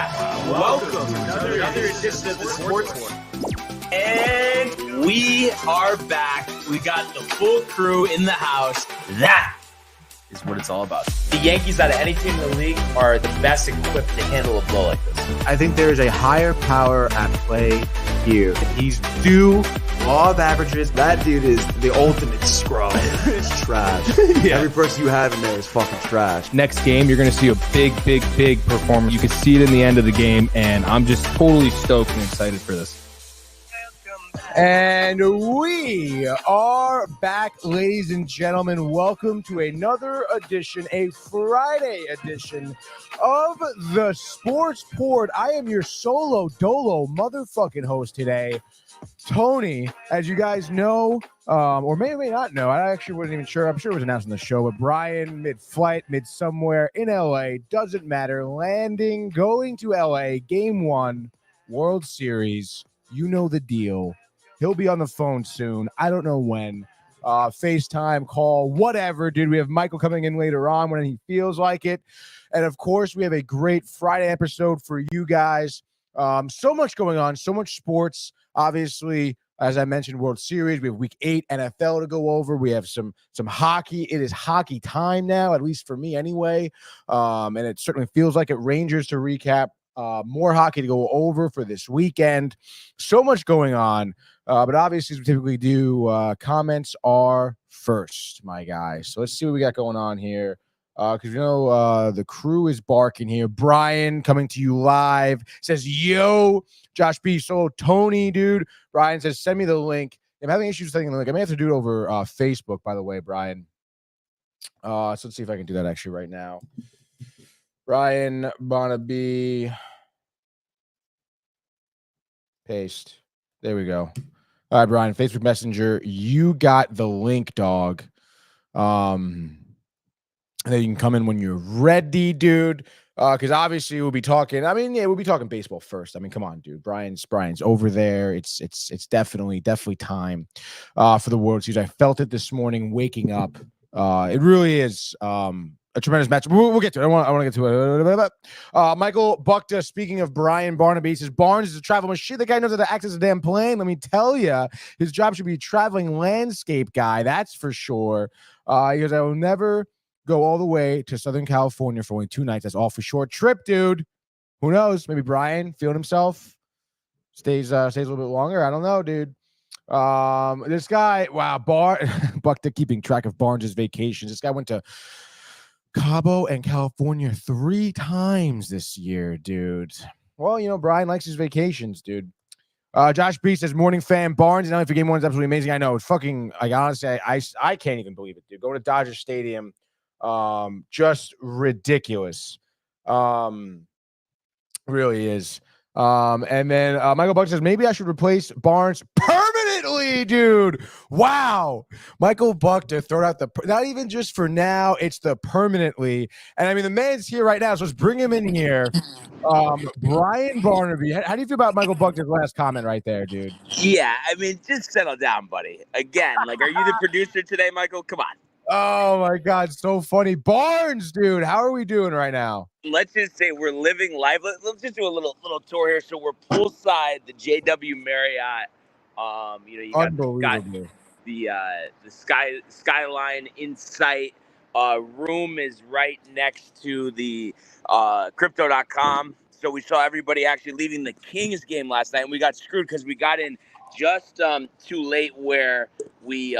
back. Welcome to another edition of the Sports War. And we are back. We got the full crew in the house. That is what it's all about. The Yankees, out of any team in the league, are the best equipped to handle a blow like this. I think there is a higher power at play here. He's due law of averages. That dude is the ultimate scrub. It's trash. Yeah. Every person you have in there is fucking trash. Next game, you're going to see a big performance. You can see it in the end of the game, and I'm just totally stoked and excited for this. And we are back, ladies and gentlemen. Welcome to another edition, a Friday edition of the Sports Port. I am your solo dolo motherfucking host today, Tony. As you guys know, or may or may not know, I actually wasn't even sure. I'm sure it was announced on the show, but Brian, mid-flight, mid-somewhere in LA, doesn't matter. Landing, going to LA, Game 1, World Series. You know the deal. He'll be on the phone soon. I don't know when. FaceTime, call, whatever, dude. We have Michael coming in later on when he feels like it. And, of course, we have a great Friday episode for you guys. So much going on, so much sports. Obviously, as I mentioned, World Series. We have Week 8 NFL to go over. We have some hockey. It is hockey time now, at least for me anyway. And it certainly feels like it. Rangers to recap. More hockey to go over for this weekend. So much going on. But obviously, as we typically do, comments are first, my guys. So let's see what we got going on here. Because you know the crew is barking here. Brian coming to you live says, "Yo, Josh B. Solo, Tony, dude." Brian says, "Send me the link." I'm having issues sending the link. I may have to do it over Facebook, by the way, Brian. So let's see if I can do that actually right now. Brian Barnaby. Paste. There we go. All right, Brian, Facebook Messenger. You got the link, dog. And then you can come in when you're ready, dude. Because obviously we'll be talking. I mean, yeah, we'll be talking baseball first. I mean, come on, dude. Brian's over there. It's definitely time for the World Series. I felt it this morning waking up. It really is a tremendous match. We'll get to it. I want to get to it. Michael Buckta, speaking of Brian Barnaby, says Barnes is a travel machine. The guy knows how to access a damn plane. Let me tell you, his job should be a traveling landscape guy. That's for sure. He goes, I will never go all the way to Southern California for only 2 nights. That's all for short trip, dude. Who knows? Maybe Brian feeling himself stays a little bit longer. I don't know, dude. This guy, wow, Buckta keeping track of Barnes' vacations. This guy went to Cabo and California 3 times this year, dude. Well, you know, Brian likes his vacations, dude. Josh B says, morning fan, Barnes and LA for Game 1 is absolutely amazing. I know. It's fucking, like, honestly, I can't even believe it, dude. Going to Dodger Stadium, just ridiculous. Really is. And then Michael Buck says, maybe I should replace Barnes permanently, dude. Wow. Michael Buck to throw out not even just for now, it's the permanently. And I mean, the man's here right now, so let's bring him in here. Brian Barnaby, how do you feel about Michael Buck's last comment right there, dude? Yeah, I mean, just settle down, buddy. Again, like, are you the producer today, Michael? Come on. Oh, my God. So funny. Barnes, dude, how are we doing right now? Let's just say we're living life. Let's just do a little tour here. So we're poolside, the JW Marriott. You got the skyline in sight. Room is right next to the crypto.com. So we saw everybody actually leaving the Kings game last night, and we got screwed because we got in just too late where we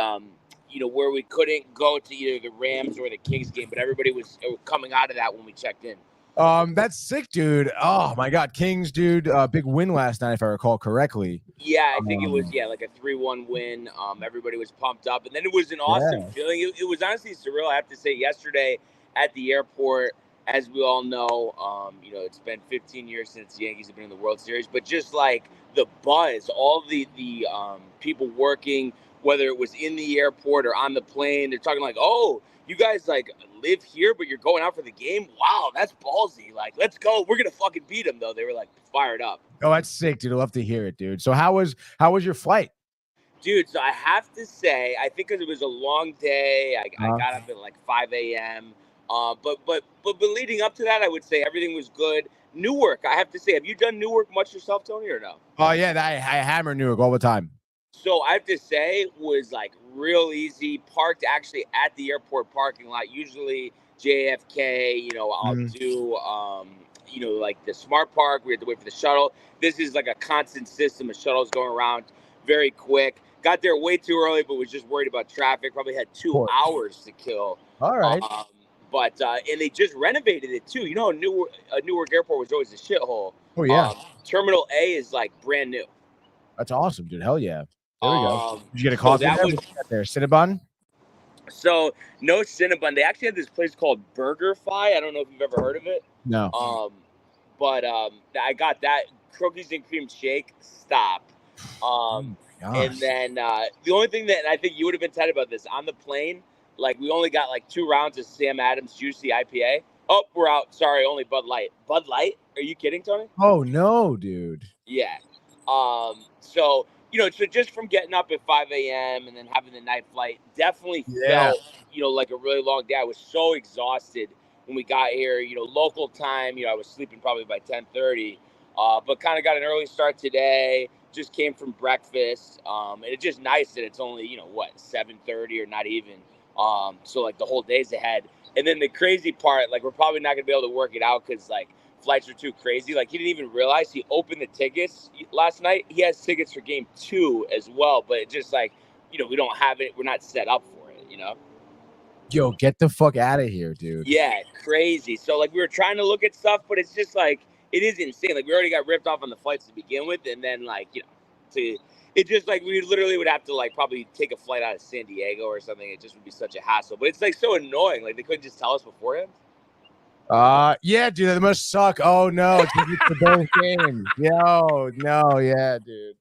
where we couldn't go to either the Rams or the Kings game, but everybody was coming out of that when we checked in. That's sick, dude. Oh my God, Kings, dude. Big win last night, if I recall correctly. Yeah, I think it was like a 3-1 win. Everybody was pumped up, and then it was an awesome feeling. It was honestly surreal. I have to say, yesterday at the airport, as we all know, it's been 15 years since the Yankees have been in the World Series, but just like the buzz, all the people working, whether it was in the airport or on the plane, they're talking like, oh, you guys like live here, but you're going out for the game? Wow, that's ballsy. Like, let's go. We're going to fucking beat them, though. They were like fired up. Oh, that's sick, dude. I love to hear it, dude. So how was your flight? Dude, so I have to say, I think because it was a long day, I got up at like 5 a.m. But leading up to that, I would say everything was good. Newark, I have to say, have you done Newark much yourself, Tony, or no? Oh yeah, I hammer Newark all the time. So I have to say, was like real easy. Parked actually at the airport parking lot. Usually JFK, I'll do, like the Smart Park. We have to wait for the shuttle. This is like a constant system of shuttles going around, very quick. Got there way too early, but was just worried about traffic. Probably had 2 hours to kill. All right. And they just renovated it too. Newark Airport was always a shithole. Oh yeah. Terminal A is like brand new. That's awesome, dude. Hell yeah. There we go. Did you get a coffee there? Cinnabon? So no Cinnabon. They actually had this place called BurgerFi. I don't know if you've ever heard of it. No. I got that cookies and cream shake. Stop. And then the only thing that I think you would have been excited about this on the plane, like we only got like 2 rounds of Sam Adams Juicy IPA. Oh, we're out. Sorry, only Bud Light. Bud Light? Are you kidding, Tony? Oh no, dude. Yeah. So just from getting up at 5 a.m. and then having the night flight, definitely felt, like a really long day. I was so exhausted when we got here, local time, I was sleeping probably by 10:30, but kind of got an early start today, just came from breakfast. And it's just nice that it's only, 7:30 or not even. So like the whole day's ahead. And then the crazy part, like we're probably not going to be able to work it out because like flights are too crazy. Like he didn't even realize he opened the tickets last night. He has tickets for game 2 as well, but it's just like, we don't have it. We're not set up for it, Yo, get the fuck out of here, dude. Yeah, crazy. So like we were trying to look at stuff, but it's just like, it is insane. Like we already got ripped off on the flights to begin with. And then like, it's just like we literally would have to like probably take a flight out of San Diego or something. It just would be such a hassle, but it's like so annoying. Like they couldn't just tell us beforehand. Yeah, dude, that must suck. Oh no, it's the both games. Yo, no, yeah, dude.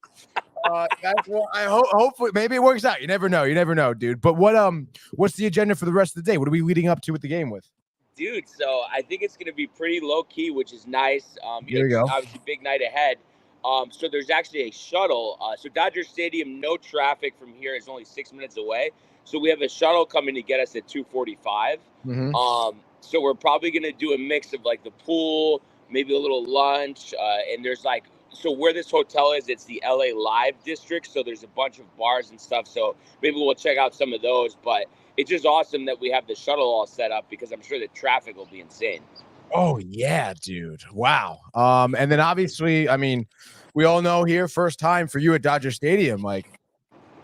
That's what I hope. Hopefully, maybe it works out. You never know, dude. But what's the agenda for the rest of the day? What are we leading up to with the game with? Dude, so I think it's gonna be pretty low key, which is nice. There you go. Obviously, big night ahead. So there's actually a shuttle. So Dodger Stadium, no traffic from here is only 6 minutes away. So we have a shuttle coming to get us at 2:45. So we're probably going to do a mix of like the pool, maybe a little lunch. And there's like, so where this hotel is, it's the LA Live district. So there's a bunch of bars and stuff. So maybe we'll check out some of those. But it's just awesome that we have the shuttle all set up because I'm sure the traffic will be insane. Oh, yeah, dude. Wow. And then obviously, I mean, we all know here, first time for you at Dodger Stadium. Like,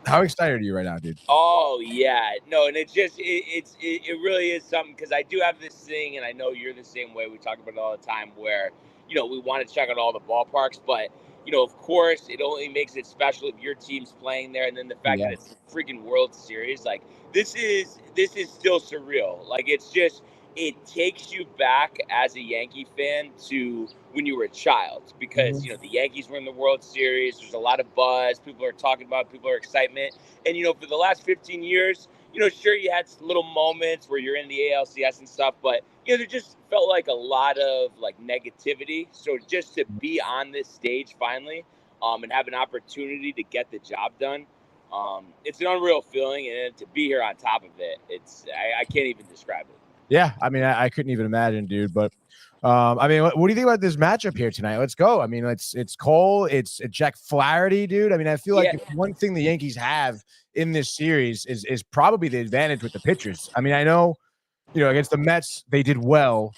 how excited are you right now, dude? Oh, yeah. No, and it's just, it really is something because I do have this thing, and I know you're the same way. We talk about it all the time where, we want to check out all the ballparks, but, of course, it only makes it special if your team's playing there. And then the fact that it's the freaking World Series, like, this is still surreal. Like, it's just, it takes you back as a Yankee fan to when you were a child because, the Yankees were in the World Series. There's a lot of buzz. People are talking about it. People are excitement. And, for the last 15 years, sure, you had little moments where you're in the ALCS and stuff, but, there just felt like a lot of, like, negativity. So just to be on this stage finally and have an opportunity to get the job done, it's an unreal feeling. And to be here on top of it, I can't even describe it. Yeah, I mean, I couldn't even imagine, dude. But, I mean, what do you think about this matchup here tonight? Let's go. I mean, it's Cole, it's Jack Flaherty, dude. I mean, I feel like one thing the Yankees have in this series is probably the advantage with the pitchers. I mean, I know, against the Mets, they did well.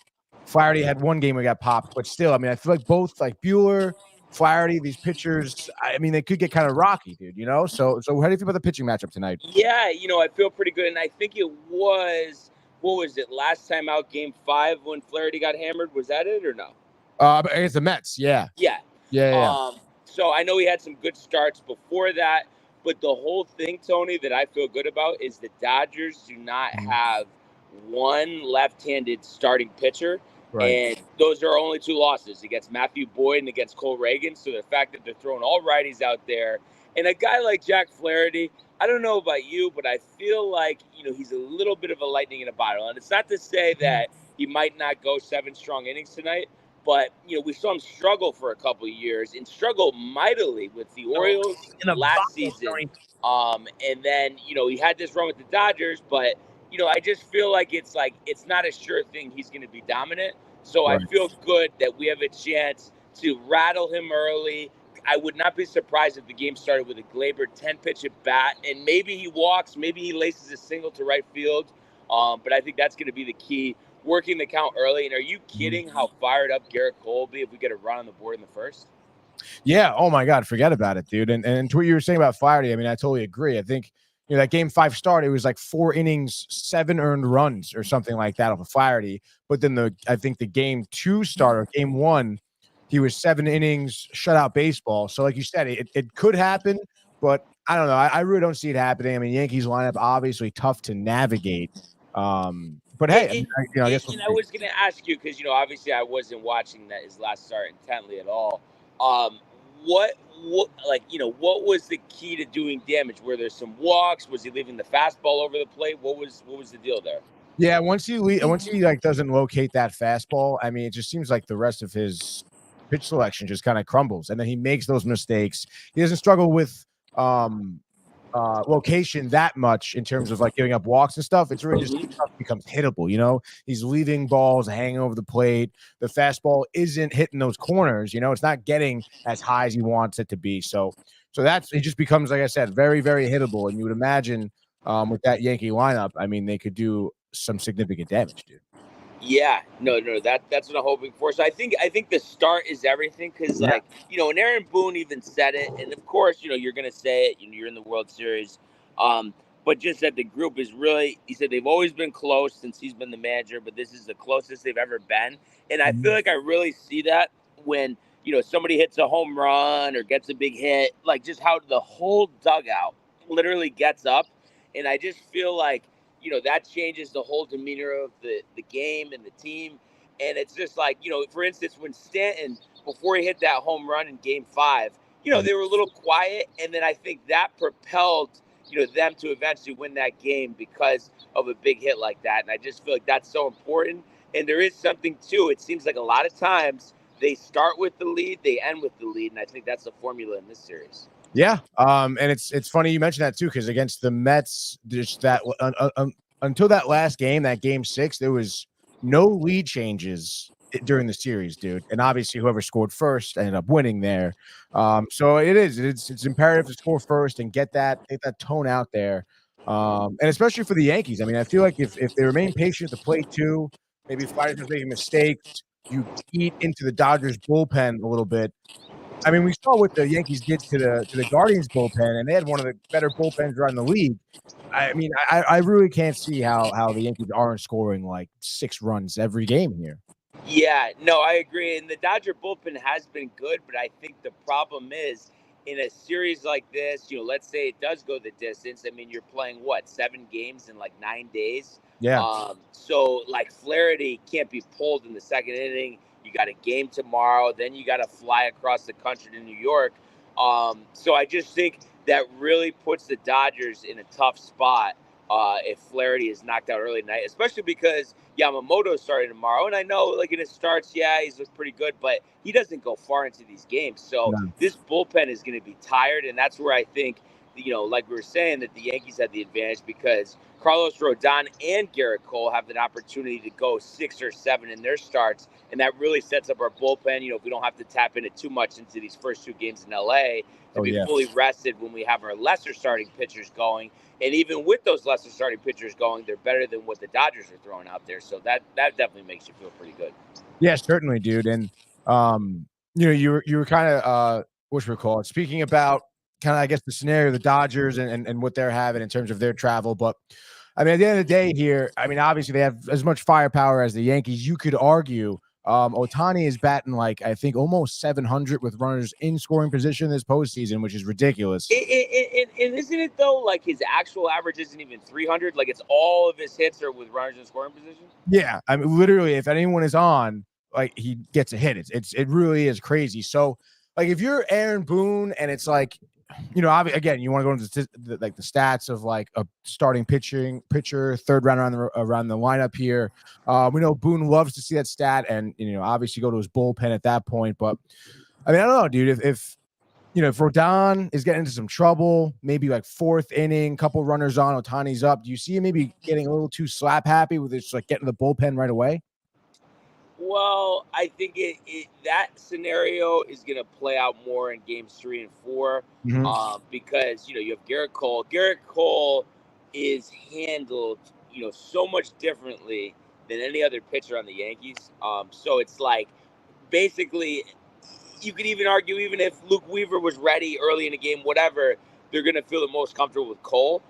Flaherty had one game where he got popped, but still, I mean, I feel like both like Buehler, Flaherty, these pitchers, I mean, they could get kind of rocky, dude, So how do you feel about the pitching matchup tonight? Yeah, I feel pretty good. And I think it was, what was it, last time out, game 5 when Flaherty got hammered? Was that it or no? Against the Mets, yeah. Yeah. So I know he had some good starts before that, but the whole thing, Tony, that I feel good about is the Dodgers do not have one left-handed starting pitcher. Right. And those are only 2 losses against Matthew Boyd and against Cole Reagan. So the fact that they're throwing all righties out there and a guy like Jack Flaherty, I don't know about you, but I feel like, he's a little bit of a lightning in a bottle. And it's not to say that he might not go 7 strong innings tonight, but, we saw him struggle for a couple of years and struggle mightily with the Orioles last season. And then, he had this run with the Dodgers, but I just feel like it's not a sure thing he's going to be dominant. So Right. I feel good that we have a chance to rattle him early. I would not be surprised if the game started with a Glaber 10-pitch at bat, and maybe he walks, maybe he laces a single to right field. But I think that's going to be the key, working the count early. And are you kidding how fired up Garrett Cole will be if we get a run on the board in the first? Yeah. Oh my God. Forget about it, dude. And to what you were saying about Flaherty, I mean, I totally agree. I think, that game 5 start, it was like 4 innings, 7 earned runs or something like that off of Flaherty. But then I think the game 2 start or game 1, he was 7 innings, shutout baseball. So like you said, it could happen, but I don't know. I really don't see it happening. I mean, Yankees lineup, obviously tough to navigate. But hey, I guess I was going to ask you, because, obviously I wasn't watching his last start intently at all. What was the key to doing damage? Were there some walks? Was he leaving the fastball over the plate? What was the deal there? Yeah, once he like doesn't locate that fastball, I mean, it just seems like the rest of his pitch selection just kind of crumbles, and then he makes those mistakes. He doesn't struggle with location that much in terms of like giving up walks and stuff. It's really just stuff becomes hittable. He's leaving balls hanging over the plate. The fastball isn't hitting those corners. It's not getting as high as he wants it to be. So it just becomes, like I said, very, very hittable. And you would imagine with that Yankee lineup, I mean, they could do some significant damage, dude. Yeah, no, that's what I'm hoping for. So I think the start is everything, because and Aaron Boone even said it, and of course, you're gonna say it. You're in the World Series, but just that the group is really. He said they've always been close since he's been the manager, but this is the closest they've ever been, and I feel like I really see that when somebody hits a home run or gets a big hit, like just how the whole dugout literally gets up, and I just feel like. That changes the whole demeanor of the game and the team. And it's just like, for instance, when Stanton, before he hit that home run in game 5, they were a little quiet. And then I think that propelled, them to eventually win that game because of a big hit like that. And I just feel like that's so important. And there is something too. It seems like a lot of times they start with the lead, they end with the lead. And I think that's the formula in this series. Yeah, and it's funny you mentioned that too, because against the Mets, just that until that last game, that game 6, there was no lead changes during the series, dude. And obviously, whoever scored first ended up winning there. So it's imperative to score first and get that tone out there, and especially for the Yankees. I mean, I feel like if they remain patient at the plate too, maybe fighters making mistakes, you eat into the Dodgers bullpen a little bit. I mean, we saw what the Yankees did to the Guardians bullpen, and they had one of the better bullpens around the league. I mean, I really can't see how the Yankees aren't scoring like 6 runs every game here. Yeah, no, I agree. And the Dodger bullpen has been good, but I think the problem is in a series like this, let's say it does go the distance. I mean, you're playing 7 games in like 9 days. Yeah. So like Flaherty can't be pulled in the second inning. You got a game tomorrow, then you got to fly across the country to New York. So I just think that really puts the Dodgers in a tough spot if Flaherty is knocked out early tonight, especially because Yamamoto's starting tomorrow. And I know, like, in his starts, he's looked pretty good, but he doesn't go far into these games. So this bullpen is going to be tired, and that's where I think, like we were saying, that the Yankees had the advantage because Carlos Rodon and Garrett Cole have an opportunity to go 6 or 7 in their starts, and that really sets up our bullpen. If we don't have to tap into too much into these first 2 games in LA to be fully rested when we have our lesser starting pitchers going. And even with those lesser starting pitchers going, they're better than what the Dodgers are throwing out there. So that definitely makes you feel pretty good. Yeah, certainly, dude. And you were kind of what should we call it? Speaking about kind of, I guess, the scenario of the Dodgers and what they're having in terms of their travel. But I mean, at the end of the day here, I mean, obviously they have as much firepower as the Yankees. You could argue Ohtani is batting like, I think, almost 700 with runners in scoring position this postseason, which is ridiculous. And isn't it, though, like his actual average isn't even 300? Like it's all of his hits are with runners in scoring position? Yeah. I mean, literally, if anyone is on, like, he gets a hit. It really is crazy. So, like, if you're Aaron Boone and it's like, again, you want to go into the stats of like a starting pitcher, third round around the lineup here. We know Boone loves to see that stat and, obviously go to his bullpen at that point. But I mean, I don't know, dude, if if Rodon is getting into some trouble, maybe like fourth inning, couple runners on, Ohtani's up. Do you see him maybe getting a little too slap happy with just like getting the bullpen right away? Well, I think that scenario is going to play out more in games 3 and 4 because you have Garrett Cole. Garrett Cole is handled so much differently than any other pitcher on the Yankees. So it's like basically you could even argue even if Luke Weaver was ready early in the game, whatever, they're going to feel the most comfortable with Cole.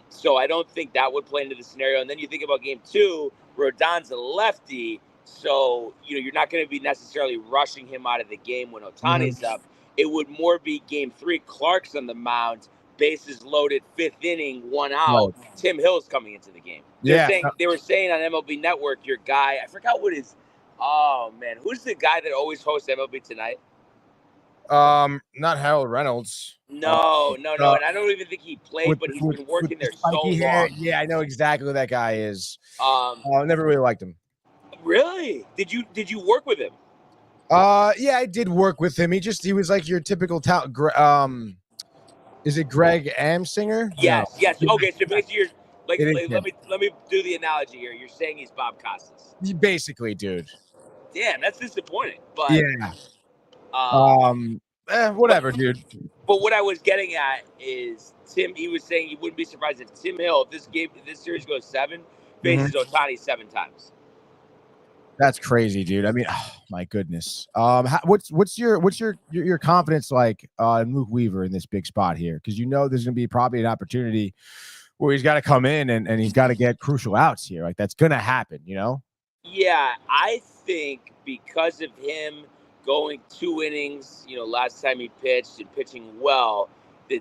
So I don't think that would play into the scenario. And then you think about game 2, Rodon's a lefty. So, you're not going to be necessarily rushing him out of the game when Ohtani's up. It would more be game 3, Clark's on the mound, bases loaded, 5th inning, 1 out. Right. Tim Hill's coming into the game. They were saying on MLB Network, your guy, I forgot what his, who's the guy that always hosts MLB Tonight? Not Harold Reynolds. No, and I don't even think he played, but he's been working there so long. Yeah, I know exactly who that guy is. I never really liked him. Really? Did you work with him? Yeah, I did work with him. He was like your typical talent. Is it Greg Amsinger? Yes. Okay, so basically you're let me do the analogy here. You're saying he's Bob Costas. Basically, dude. Damn, that's disappointing. But yeah. Whatever, dude. But what I was getting at is Tim. He was saying he wouldn't be surprised if Tim Hill, if this series goes 7, faces Ohtani 7 times. That's crazy, dude. I mean, oh, my goodness. What's your confidence like in Luke Weaver in this big spot here? Because there's going to be probably an opportunity where he's got to come in and he's got to get crucial outs here. Like that's going to happen, Yeah, I think because of him going 2 innings, last time he pitched and pitching well,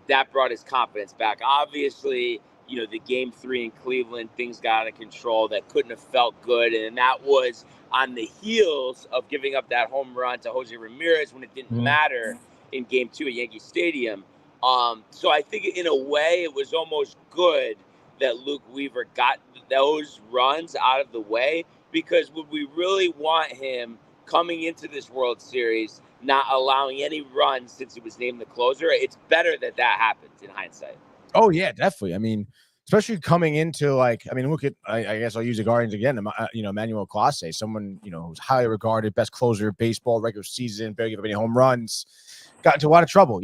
that brought his confidence back. Obviously, the game 3 in Cleveland, things got out of control. That couldn't have felt good. And that was on the heels of giving up that home run to Jose Ramirez when it didn't matter in game 2 at Yankee Stadium. So I think in a way it was almost good that Luke Weaver got those runs out of the way, because would we really want him coming into this World Series not allowing any runs since he was named the closer? It's better that happened in hindsight. Oh, yeah, definitely. I mean, especially coming into look at, I guess I'll use the Guardians again, Emmanuel Clase, someone, who's highly regarded, best closer of baseball, regular season, barely give up any home runs, got into a lot of trouble,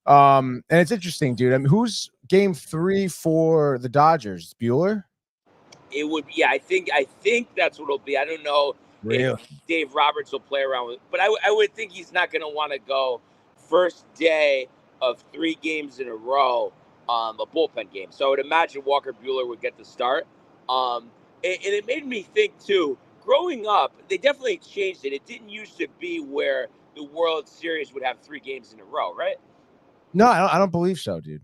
and it's interesting, dude. I mean, who's game 3 for the Dodgers? Bueller? It would be, I think that's what it'll be. I don't know if Dave Roberts will play around with, but I would think he's not going to want to go first day of 3 games in a row, a bullpen game. So I would imagine Walker Buehler would get the start. And it made me think too, growing up, they definitely changed it. It didn't used to be where the World Series would have 3 games in a row, right? No, I don't believe so, dude.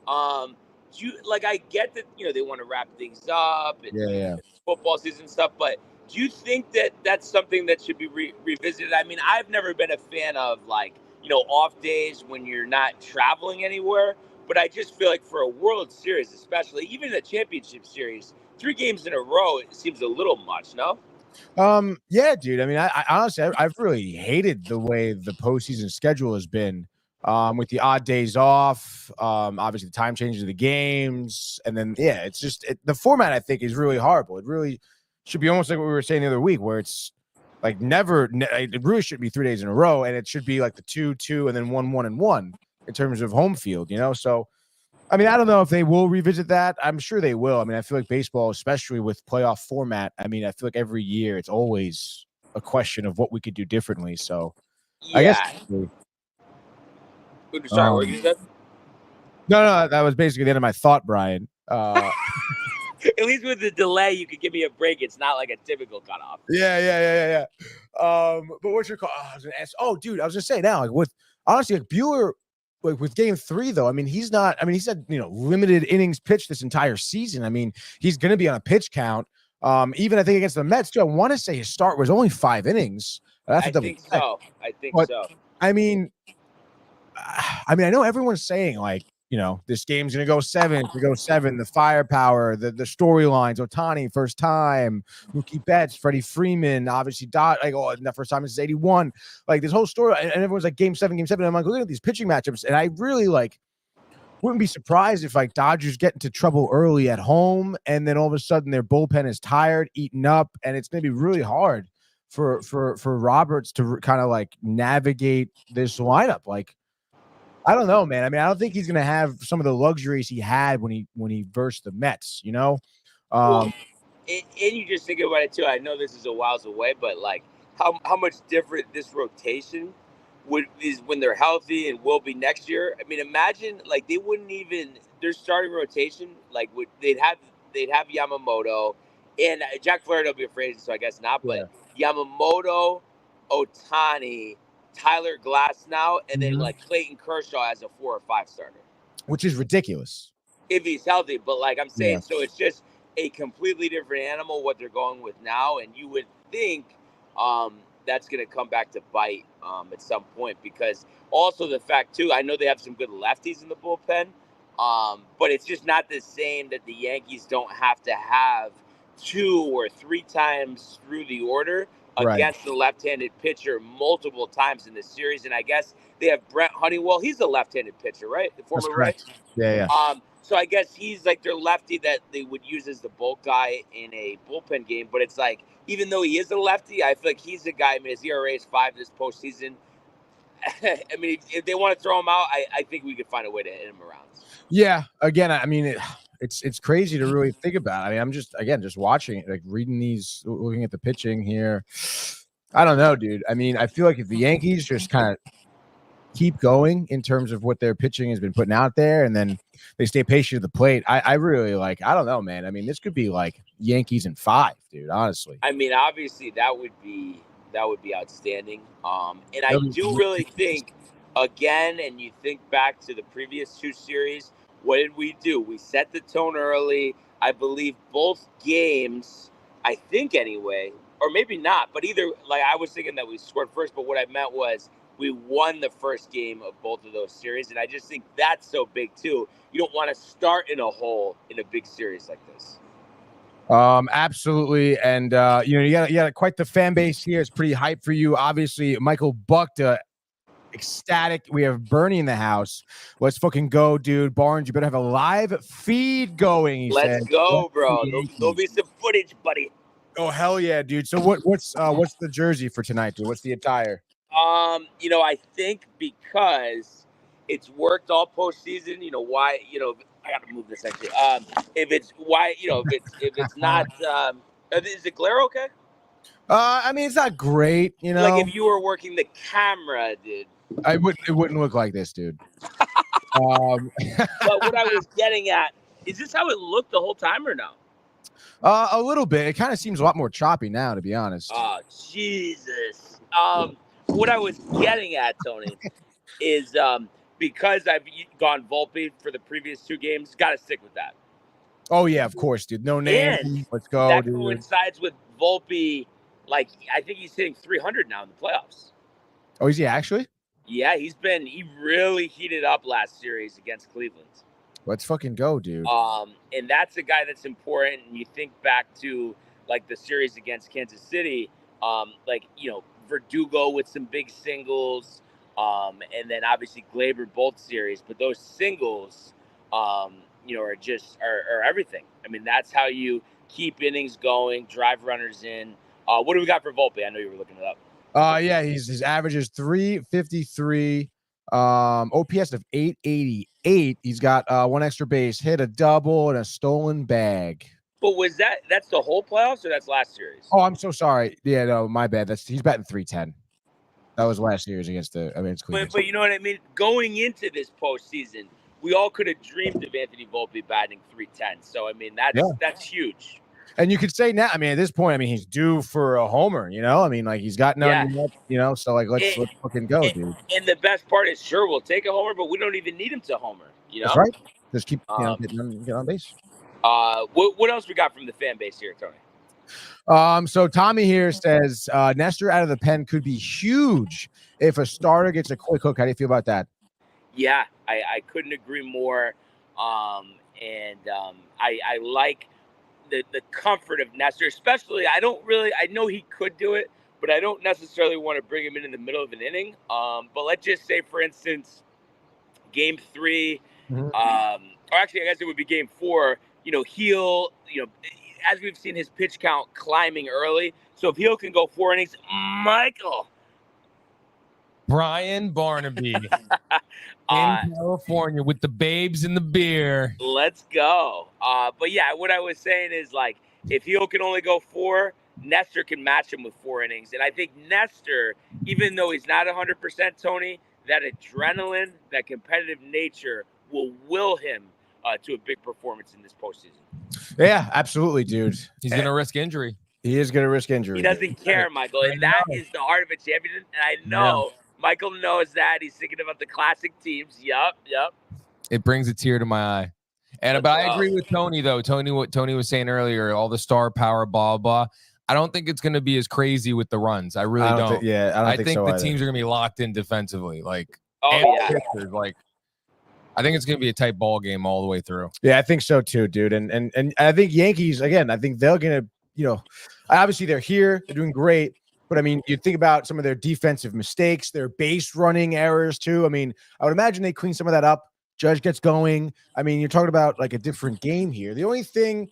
I get that, they want to wrap things up and football season stuff, but do you think that that's something that should be revisited? I mean, I've never been a fan of off days when you're not traveling anywhere, but I just feel like for a World Series, especially even a championship series, 3 games in a row, it seems a little much, no? Yeah, dude. I mean, I honestly, I've really hated the way the postseason schedule has been. With the odd days off, obviously the time changes of the games, and then it's just the format I think is really horrible. It really should be almost like what we were saying the other week, where it's like it really should be 3 days in a row, and it should be like the 2-2 and then 1-1 and 1 in terms of home field, So, I mean, I don't know if they will revisit that. I'm sure they will. I mean, I feel like baseball, especially with playoff format, I mean, I feel like every year it's always a question of what we could do differently. So, yeah. I guess. Sorry, what you said? No, that was basically the end of my thought, Brian. At least with the delay, you could give me a break. It's not like a typical cutoff. Yeah. But what's your call? I was gonna ask. Oh, dude, I was gonna say now, honestly, Bueller, with game 3 though. I mean, he's not. I mean, he said limited innings pitched this entire season. I mean, he's gonna be on a pitch count. Even I think against the Mets, too. I want to say his start was only 5 innings. I think so. I mean, I know everyone's saying this game's going to go 7. To go 7, the firepower, the storylines, Ohtani, first time, Mookie Betts, Freddie Freeman, obviously, the first time is 81. Like, this whole story, and everyone's like, game 7. And I'm like, looking at these pitching matchups, and I really, wouldn't be surprised if, Dodgers get into trouble early at home, and then all of a sudden their bullpen is tired, eaten up, and it's going to be really hard for Roberts to kind of, navigate this lineup. I don't know, man. I mean, I don't think he's going to have some of the luxuries he had when he versed the Mets, Well, and you just think about it, too. I know this is a whiles away, but, how much different this rotation is when they're healthy and will be next year. I mean, imagine, they wouldn't even – their starting rotation, they'd have Yamamoto, and Jack Flaherty will be a free agent, so I guess not, but Yamamoto, Ohtani – Tyler Glass now, and then Clayton Kershaw as a 4 or 5 starter, which is ridiculous if he's healthy. But I'm saying, so it's just a completely different animal what they're going with now, and you would think that's going to come back to bite at some point, because also the fact too, I know they have some good lefties in the bullpen, but it's just not the same that the Yankees don't have to have 2 or 3 times through the order against the left-handed pitcher multiple times in this series. And I guess they have Brent Honeywell. He's a left-handed pitcher, right? The former right? Yeah. So I guess he's their lefty that they would use as the bulk guy in a bullpen game. But it's even though he is a lefty, I feel like he's a guy. I mean, his ERA is 5 this postseason. I mean, if they want to throw him out, I think we could find a way to hit him around. Yeah. Again, I mean, it's crazy to really think about. I mean, I'm just watching it, reading these, looking at the pitching here. I don't know, dude. I mean, I feel like if the Yankees just kind of keep going in terms of what their pitching has been putting out there, and then they stay patient at the plate, I really I don't know, man. I mean, this could be Yankees in 5, dude, honestly. I mean, obviously that would be outstanding. And I do really think, again, and you think back to the previous 2 series, what did we do? We set the tone early. I believe both games, I think anyway, or maybe not, but either, I was thinking that we scored first, but what I meant was we won the first game of both of those series. And I just think that's so big too. You don't want to start in a hole in a big series like this. Absolutely. And, you got quite the fan base here. It's pretty hype for you. Obviously, Michael Buckta, ecstatic. We have Bernie in the house. Let's fucking go, dude. Barnes, you better have a live feed going. Let's go, bro. There'll be some footage, buddy. Oh, hell yeah, dude. So what's the jersey for tonight, dude? What's the attire? I think because it's worked all postseason, why, I got to move this actually. If it's why, if it's not, is the glare okay? I mean, it's not great, if you were working the camera, dude. It wouldn't look like this, dude. But what I was getting at, is this how it looked the whole time or no? A little bit. It kind of seems a lot more choppy now, to be honest. Oh, Jesus. What I was getting at, Tony, is because I've gone Volpe for the previous 2 games, got to stick with that. Oh, yeah, of course, dude. No name. And let's go, that dude. coincides with Volpe. I think he's hitting 300 now in the playoffs. Oh, is he actually? Yeah, he really heated up last series against Cleveland. Let's fucking go, dude. And that's a guy that's important. And you think back to the series against Kansas City, Verdugo with some big singles, and then obviously Glaber both series. But those singles, are everything. I mean, that's how you keep innings going, drive runners in. What do we got for Volpe? I know you were looking it up. Yeah, his average is 353, OPS of 888. He's got 1 extra base hit, a double, and a stolen bag. But that's the whole playoffs, or that's last series? Oh, I'm so sorry. Yeah, no, my bad. He's batting 310. That was last series against Cleveland. But you know what I mean? Going into this postseason, we all could have dreamed of Anthony Volpe batting 310. So I mean, that's huge. And you could say now, I mean, at this point, I mean, he's due for a homer, I mean, he's got none, so let's fucking go, dude. And the best part is, sure, we'll take a homer, but we don't even need him to homer, That's right. Just keep, get on base. What else we got from the fan base here, Tony? So Tommy here says, Nestor out of the pen could be huge if a starter gets a quick hook. How do you feel about that? Yeah, I couldn't agree more. I like the comfort of Nestor, especially. I know he could do it, but I don't necessarily want to bring him in the middle of an inning. But let's just say, for instance, game 3, or actually, I guess it would be game 4. Heal, as we've seen his pitch count climbing early. So if Heal can go 4 innings, Michael. Brian Barnaby in California with the babes and the beer. Let's go. But yeah, what I was saying is, like, if Heal can only go 4, Nestor can match him with 4 innings. And I think Nestor, even though he's not 100%, Tony, that adrenaline, that competitive nature will will him to a big performance in this postseason. Yeah, absolutely, dude. He's going to risk injury. He is going to risk injury. He doesn't care, Michael. And that is the art of a champion. And I know Michael knows that. He's thinking about the classic teams. Yup. It brings a tear to my eye. But I agree with Tony, though. What Tony was saying earlier, all the star power, blah, blah. I don't think it's going to be as crazy with the runs. I really don't. I think so the teams are going to be locked in defensively. Like, pitchers, like, I think it's going to be a tight ball game all the way through. Yeah, I think so too, dude. And I think Yankees, again, I think they're going to, obviously they're here, they're doing great. But I mean, you think about some of their defensive mistakes, their base running errors too. I mean, I would imagine they clean some of that up. Judge gets going. I mean, you're talking about like a different game here. The only thing,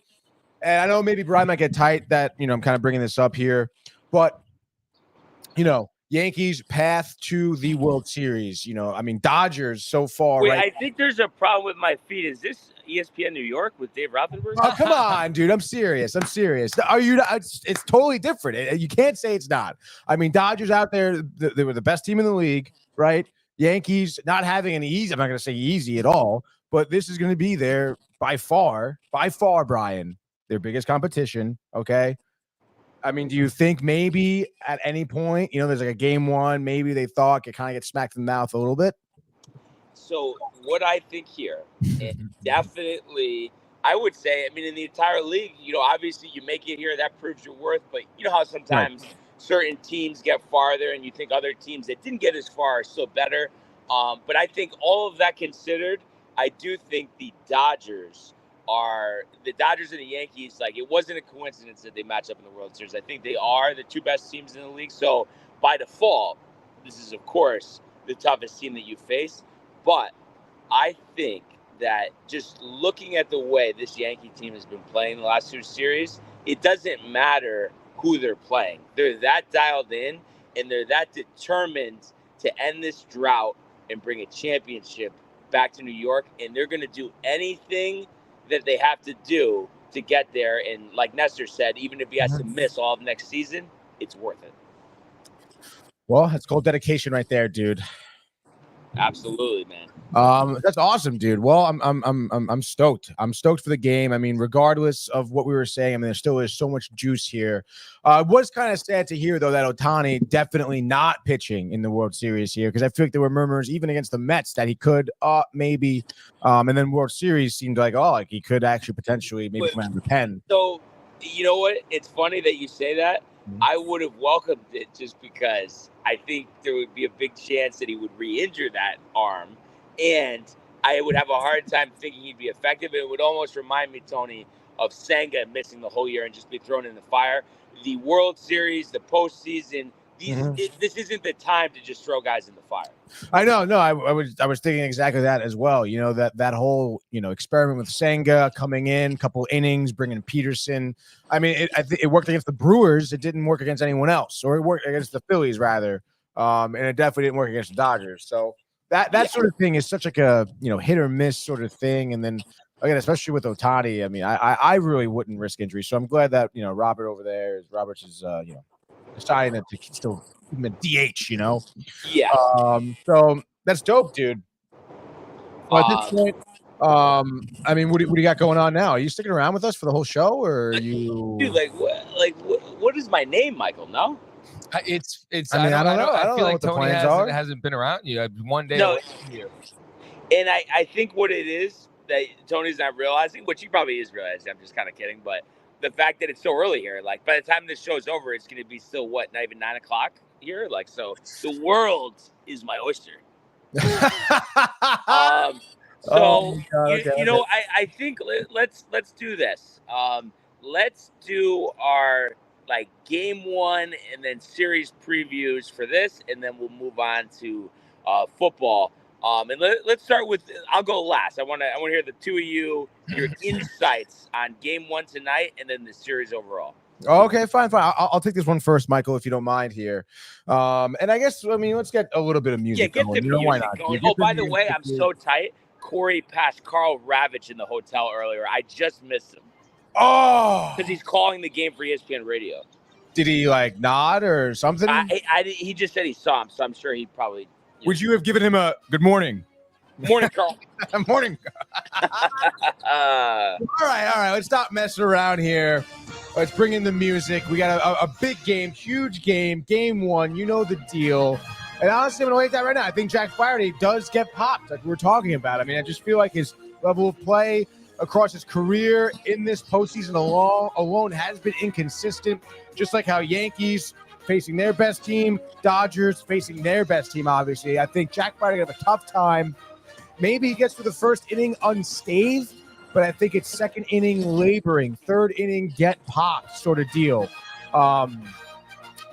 and I know maybe Brian might get tight that, I'm kind of bringing this up here, but, Yankees path to the World Series. I mean, Dodgers so far. Wait, right? I think there's a problem with my feed. Is this ESPN New York with Dave Rothenberg? Oh, come on, dude. I'm serious. Are you? It's totally different. You can't say it's not. I mean, Dodgers out there, they were the best team in the league, right? Yankees not having any easy. I'm not going to say easy at all, but this is going to be their by far, Brian, their biggest competition. Okay. I mean, do you think maybe at any point, there's like a game 1, maybe they thought it kind of get smacked in the mouth a little bit? So what I think here, and definitely, I would say, I mean, in the entire league, obviously you make it here, that proves your worth. But you know how sometimes certain teams get farther and you think other teams that didn't get as far are still better. But I think all of that considered, I do think the Dodgers and the Yankees, like, it wasn't a coincidence that they match up in the World Series. I think they are the 2 best teams in the league. So by default, this is, of course, the toughest team that you face. But I think that just looking at the way this Yankee team has been playing the last 2 series, it doesn't matter who they're playing. They're that dialed in, and they're that determined to end this drought and bring a championship back to New York. And they're going to do anything that they have to do to get there. And like Nestor said, even if he has to miss all of next season, it's worth it. Well, it's called dedication right there, dude. Absolutely, man. That's awesome, dude. Well, I'm stoked. I'm stoked for the game. I mean, regardless of what we were saying, I mean, there still is so much juice here. It was kind of sad to hear, though, that Ohtani definitely not pitching in the World Series here, because I feel like there were murmurs even against the Mets that he could, maybe. And then World Series seemed like he could actually potentially maybe come out of the pen. So, you know what? It's funny that you say that. I would have welcomed it just because I think there would be a big chance that he would re-injure that arm, and I would have a hard time thinking he'd be effective. It would almost remind me, Tony, of Senga missing the whole year and just be thrown in the fire. The World Series, the postseason, this isn't the time to just throw guys in the fire. I know. No, I was thinking exactly that as well. That whole, experiment with Senga coming in, couple innings, bringing Peterson. I mean, I think it worked against the Brewers. It didn't work against anyone else, or it worked against the Phillies rather. And it definitely didn't work against the Dodgers. So that sort of thing is such like a, hit or miss sort of thing. And then again, especially with Ohtani, I mean, I really wouldn't risk injury. So I'm glad that, Roberts is, deciding to still give him a DH, Yeah. So that's dope, dude. Well, at this point, I mean, what do you got going on now? Are you sticking around with us for the whole show, or are you? Dude, what is my name, Michael? No. It's. I don't know. I feel like what Tony hasn't been around you. One day. No. And I think what it is that Tony's not realizing, which he probably is realizing. I'm just kind of kidding, but the fact that it's so early here, like by the time this show's over, it's going to be still not even 9 o'clock here. Like, so the world is my oyster. I think let's do this. Let's do our like game one and then series previews for this, and then we'll move on to football. And let's start with. I'll go last. I want to hear the two of you, your insights on game one tonight, and then the series overall. Okay, fine. I'll take this one first, Michael, if you don't mind here. And I guess let's get a little bit of music. Yeah, get the music going. Oh, by the way, I'm so tight. Corey passed Carl Ravitch in the hotel earlier. I just missed him. Oh, because he's calling the game for ESPN Radio. Did he like nod or something? He just said he saw him, so I'm sure he probably. Would you have given him a good morning? Morning, Carl. Morning. All right. Let's stop messing around here. Let's bring in the music. We got a big game, huge game, game one. You know the deal. And honestly, I'm going to wait that right now. I think Jack Flaherty does get popped, like we were talking about. I mean, I just feel like his level of play across his career in this postseason alone has been inconsistent, just like how Yankees facing their best team, Dodgers facing their best team, obviously. I think Jack Flaherty have a tough time. Maybe he gets to the first inning unscathed, but I think it's second inning laboring, third inning get popped sort of deal.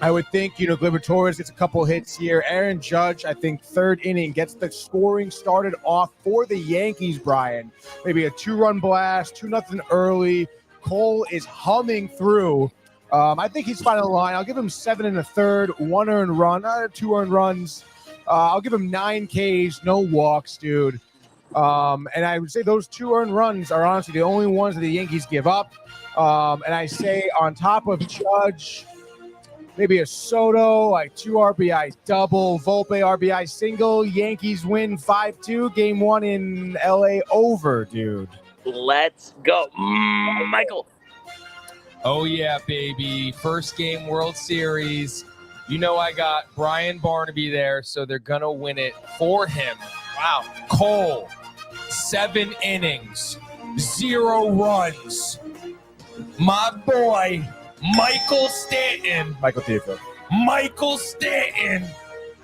I would think, Gleyber Torres gets a couple hits here. Aaron Judge, I think third inning gets the scoring started off for the Yankees, Brian. Maybe a 2-run blast, 2-0 early. Cole is humming through. I think he's fine on the line. I'll give him 7 1/3, 1 earned run, 2 earned runs. I'll give him 9 Ks, no walks, dude. And I would say those 2 earned runs are honestly the only ones that the Yankees give up. And I say on top of Judge, maybe a Soto, like 2 RBI double, Volpe RBI single. Yankees win 5-2. Game 1 in LA over, dude. Let's go. Michael. Oh, yeah, baby. First game World Series. I got Brian Barnaby there, so they're going to win it for him. Wow. Cole, 7 innings, 0 runs. My boy, Michael Stanton. Michael Stanton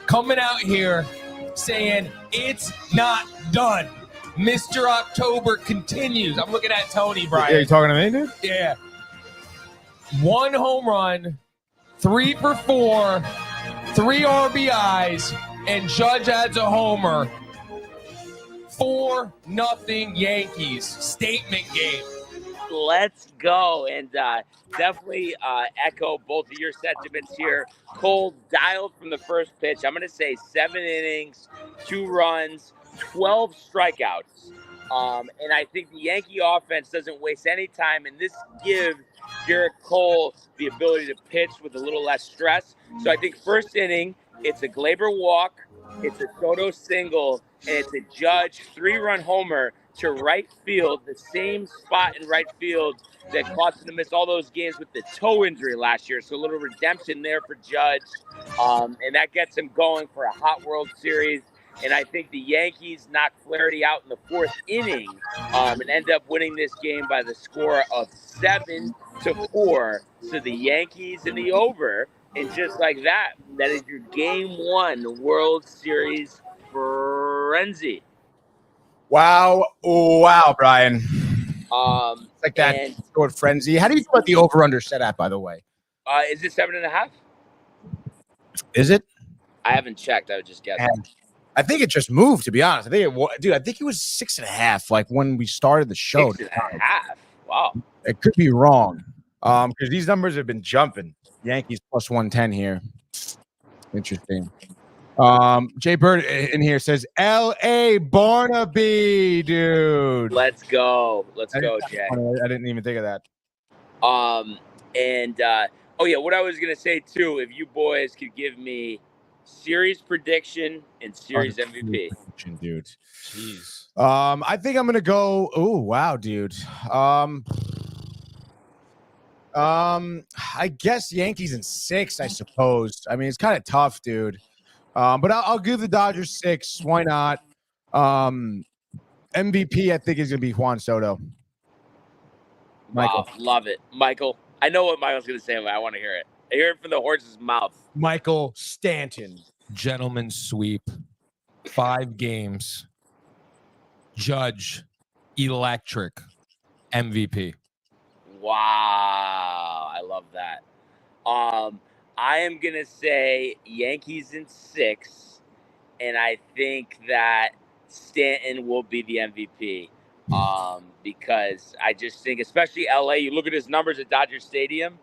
coming out here saying it's not done. Mr. October continues. I'm looking at Tony, Brian. Yeah, you talking to me, dude? Yeah. 1 home run, 3 for 4, 3 RBIs, and Judge adds a homer. 4-0 Yankees. Statement game. Let's go. And definitely echo both of your sentiments here. Cole dialed from the first pitch. I'm going to say 7 innings, 2 runs, 12 strikeouts. And I think the Yankee offense doesn't waste any time. And this gives Garrett Cole the ability to pitch with a little less stress. So I think first inning, it's a Gleyber walk, it's a Soto single, and it's a Judge 3-run homer to right field, the same spot in right field that caused him to miss all those games with the toe injury last year. So a little redemption there for Judge. And that gets him going for a hot World Series. And I think the Yankees knock Flaherty out in the 4th inning and end up winning this game by the score of 7-4. So the Yankees in the over. And just like that, that is your game 1 World Series frenzy. Wow, Brian. Like that short frenzy. How do you feel about the over/under setup, by the way? Is it 7.5? Is it? I haven't checked. I would just guess. I think it just moved, to be honest. I think it was 6.5, like when we started the show. 6.5. Wow. It could be wrong. Because these numbers have been jumping. Yankees plus 110 here. Interesting. Jay Bird in here says L.A. Barnaby, dude. Let's go, Jay. I didn't even think of that. What I was gonna say too, if you boys could give me series prediction and series MVP, dude. Jeez. I think I'm gonna go. Oh wow, dude. I guess Yankees in 6, I suppose. I mean, it's kind of tough, dude. But I'll give the Dodgers 6. Why not? MVP, I think, is going to be Juan Soto. Michael. Wow, love it. Michael, I know what Michael's going to say, but I want to hear it. I hear it from the horse's mouth. Michael Stanton. Gentleman sweep. 5 games. Judge, electric, MVP. Wow, I love that. I am gonna say Yankees in 6, and I think that Stanton will be the MVP. Because I just think, especially LA, you look at his numbers at Dodger Stadium,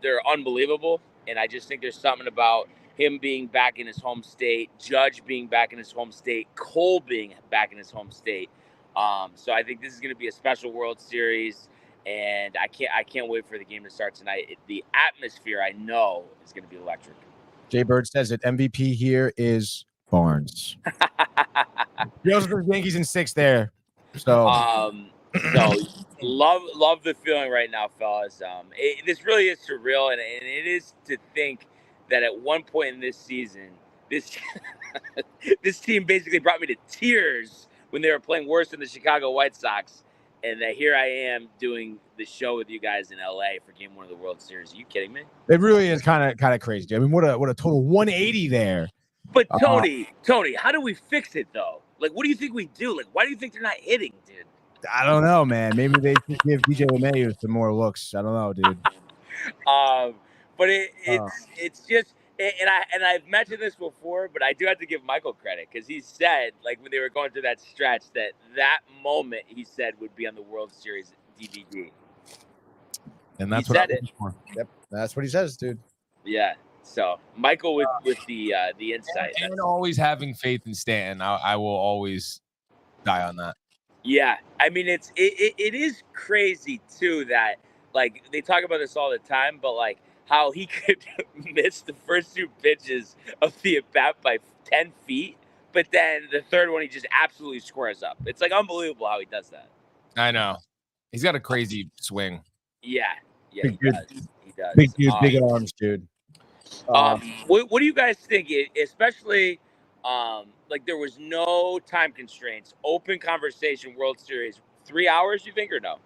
they're unbelievable, and I just think there's something about him being back in his home state, Judge being back in his home state, Cole being back in his home state. So I think this is going to be a special World Series, and I can't wait for the game to start tonight. The atmosphere, I know, is going to be electric. Jay Bird says that MVP here is Barnes. He also says Yankees in 6 there. So love the feeling right now, fellas. This really is surreal, and it is to think that at one point in this season, this this team basically brought me to tears when they were playing worse than the Chicago White Sox, and that here I am doing the show with you guys in LA for Game 1 of the World Series. Are you kidding me? It really is kind of crazy. I mean, what a total 180 there. But Tony, how do we fix it though? Like, what do you think we do? Like, why do you think they're not hitting, dude? I don't know, man. Maybe they should give DJ LeMahieu some more looks. I don't know, dude. But it's just, and I've mentioned this before, but I do have to give Michael credit because he said, like, when they were going through that stretch, that moment he said would be on the World Series DVD. And that's he what said it. For. Yep, that's what he says, dude. Yeah. So Michael with the insight and always having faith in Stanton, I will always die on that. Yeah, I mean it is crazy too that, like, they talk about this all the time, but like how he could miss the first 2 pitches of the at bat by 10 feet, but then the third one he just absolutely squares up. It's like unbelievable how he does that. I know, he's got a crazy swing. Yeah, big he does. He does. Big dude, big arms, dude. What do you guys think? Especially, like, there was no time constraints, open conversation, World Series, 3 hours, you think, or no?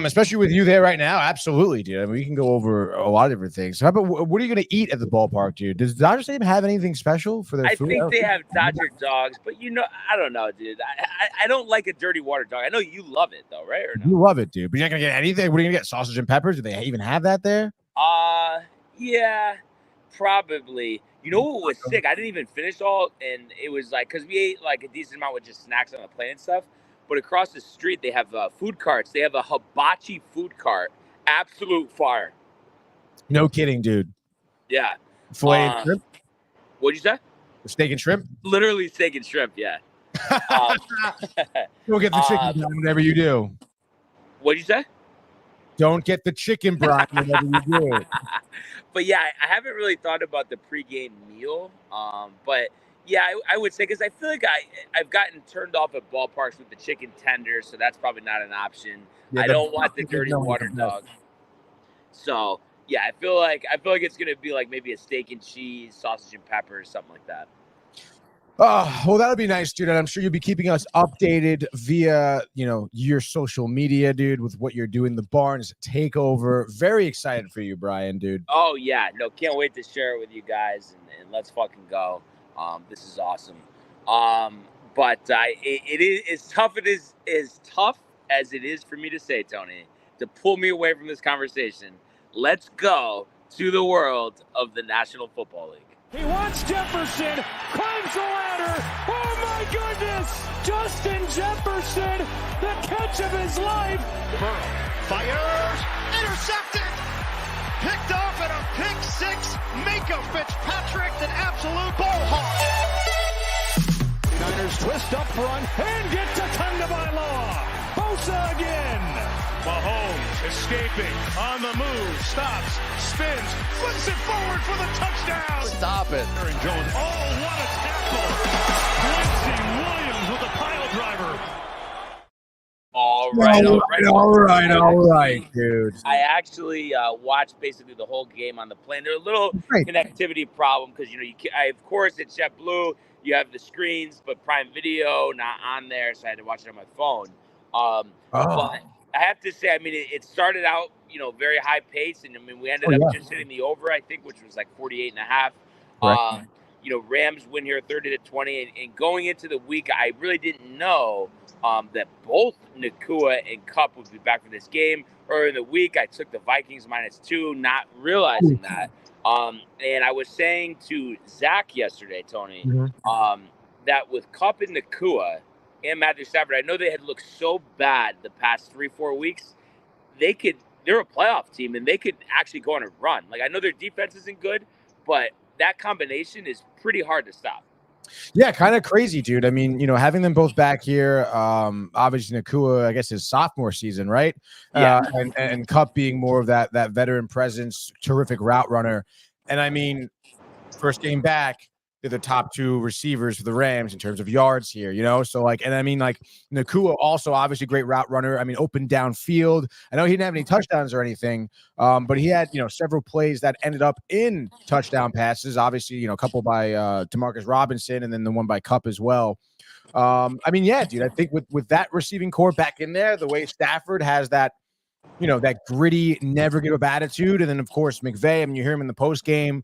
Especially with you there right now, absolutely, dude. I mean, we can go over a lot of different things. How about what are you going to eat at the ballpark, dude? Does Dodger Stadium have anything special for their food? I think they have Dodger dogs, but I don't know, dude. I don't like a dirty water dog. I know you love it though, right? Or no? You love it, dude. But you're not going to get anything. What are you going to get? Sausage and peppers? Do they even have that there? Yeah, probably. You know what was sick? I didn't even finish all, and it was like, because we ate like a decent amount with just snacks on the plane and stuff. But across the street, they have food carts. They have a hibachi food cart. Absolute fire. No kidding, dude. Yeah. Filet and shrimp? What'd you say? Steak and shrimp? Literally steak and shrimp, yeah. Don't get the chicken brine whatever you do. What'd you say? Don't get the chicken brine whatever you do. But yeah, I haven't really thought about the pregame meal. But yeah, I would say, because I feel like I've gotten turned off at ballparks with the chicken tenders, so that's probably not an option. Yeah, I don't want the dirty water dog. So yeah, I feel like it's gonna be like maybe a steak and cheese, sausage and peppers, something like that. Well, that'll be nice, dude. And I'm sure you'll be keeping us updated via, your social media, dude, with what you're doing. The Barnes takeover. Very excited for you, Brian, dude. Oh yeah, no, can't wait to share it with you guys, and let's fucking go. This is awesome. But it is as tough as it is for me to say, Tony, to pull me away from this conversation. Let's go to the world of the National Football League. He wants Jefferson, climbs the ladder. Oh my goodness! Justin Jefferson, the catch of his life. Burrow fires, intercepted, picked off at a pick six. Minka Fitzpatrick, an absolute ball hawk. Niners twist up front and get to Tagovailoa. Bosa again. Mahomes escaping, on the move, stops, spins, flips it forward for the touchdown. Stop it. Aaron Jones. Oh, what a tackle. Quincy Williams with a pile driver. All right, dude. I actually watched basically the whole game on the plane. There's a little connectivity problem because, of course, it's JetBlue. You have the screens, but Prime Video not on there, so I had to watch it on my phone. But I have to say, I mean, it started out, very high pace, and I mean, we ended up just hitting the over, I think, which was like 48.5. Rams win here 30-20, and going into the week, I really didn't know that both Nacua and Kupp would be back for this game. Earlier in the week, I took the Vikings -2, not realizing that. And I was saying to Zach yesterday, Tony, that with Kupp and Nacua and Matthew Stafford, I know they had looked so bad the past 3-4 weeks. They're a playoff team, and they could actually go on a run. Like, I know their defense isn't good, but that combination is pretty hard to stop. Yeah, kind of crazy, dude. I mean, having them both back here, obviously Nacua, I guess his sophomore season, right? Yeah. And Kupp being more of that veteran presence, terrific route runner. And I mean, first game back, they're the top 2 receivers for the Rams in terms of yards here, So Nacua also obviously great route runner. I mean, open downfield. I know he didn't have any touchdowns or anything, but he had, several plays that ended up in touchdown passes. Obviously, a couple by Demarcus Robinson and then the one by Kupp as well. I mean, yeah, dude, I think with that receiving core back in there, the way Stafford has that, that gritty, never give up attitude. And then, of course, McVay, I mean, you hear him in the post game,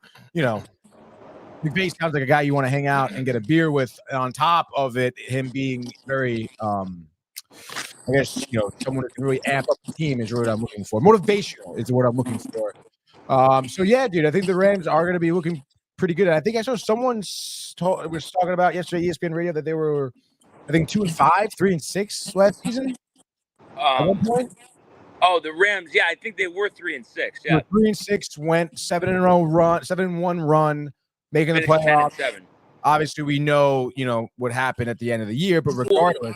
McVay sounds like a guy you want to hang out and get a beer with. On top of it, him being very, I guess, someone who can really amp up the team is what I'm looking for. Motivational is what I'm looking for. So, yeah, dude, I think the Rams are going to be looking pretty good. And I think I saw someone was talking about yesterday, ESPN Radio, that they were, I think, 2-5, 3-6 last season at one point. Oh, the Rams. Yeah, I think they were 3-6. Yeah, 3-6, went 7-1 run. Making the playoffs. Obviously, we know, what happened at the end of the year, but regardless.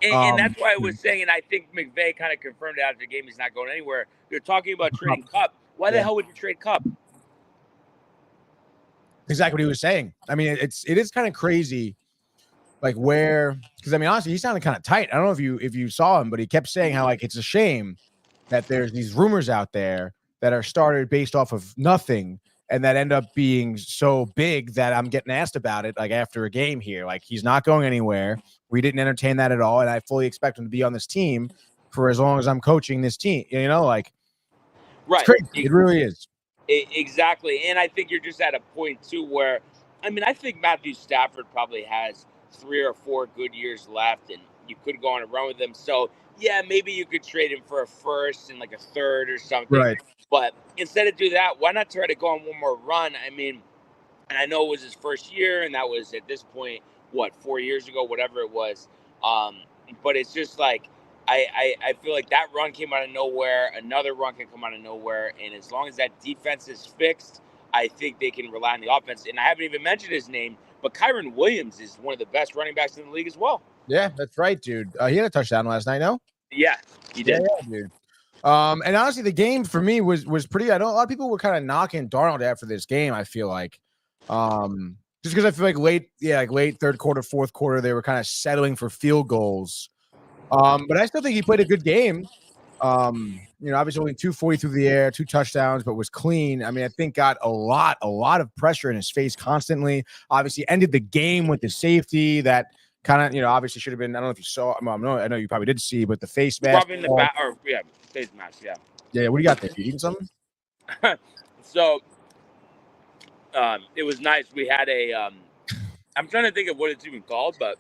And that's why I was saying, and I think McVay kind of confirmed after the game he's not going anywhere. They're talking about trading Kupp. Why the hell would you trade Kupp? Exactly what he was saying. I mean, it is kind of crazy, like because I mean, honestly, he sounded kind of tight. I don't know if you saw him, but he kept saying how it's a shame that there's these rumors out there that are started based off of nothing. And that end up being so big that I'm getting asked about it, like after a game here. Like, he's not going anywhere. We didn't entertain that at all. And I fully expect him to be on this team for as long as I'm coaching this team. Right. It's crazy. It really is. Exactly. And I think you're just at a point, too, where, I mean, I think Matthew Stafford probably has 3 or 4 good years left, and you could go on a run with him. So, yeah, maybe you could trade him for a first and like a third or something. Right. But instead of do that, why not try to go on one more run? I mean, and I know it was his first year, and that was at this point, 4 years ago, whatever it was. But it's just like, I feel like that run came out of nowhere. Another run can come out of nowhere. And as long as that defense is fixed, I think they can rely on the offense. And I haven't even mentioned his name, but Kyren Williams is one of the best running backs in the league as well. Yeah, that's right, dude. He had a touchdown last night, no? Yeah, he did. Yeah, dude. And honestly, the game for me was pretty. I know a lot of people were kind of knocking Darnold after this game. I feel like, just because I feel like late third quarter, fourth quarter, they were kind of settling for field goals. But I still think he played a good game. Obviously only 240 through the air, 2 touchdowns, but was clean. I mean, I think got a lot of pressure in his face constantly. Obviously ended the game with the safety that kind of, obviously should have been. I don't know if you saw. I know you probably did see, but the face mask. Probably in the back, face mask. Yeah. Yeah. What do you got there? You eating something? So, it was nice. We had a. I'm trying to think of what it's even called, but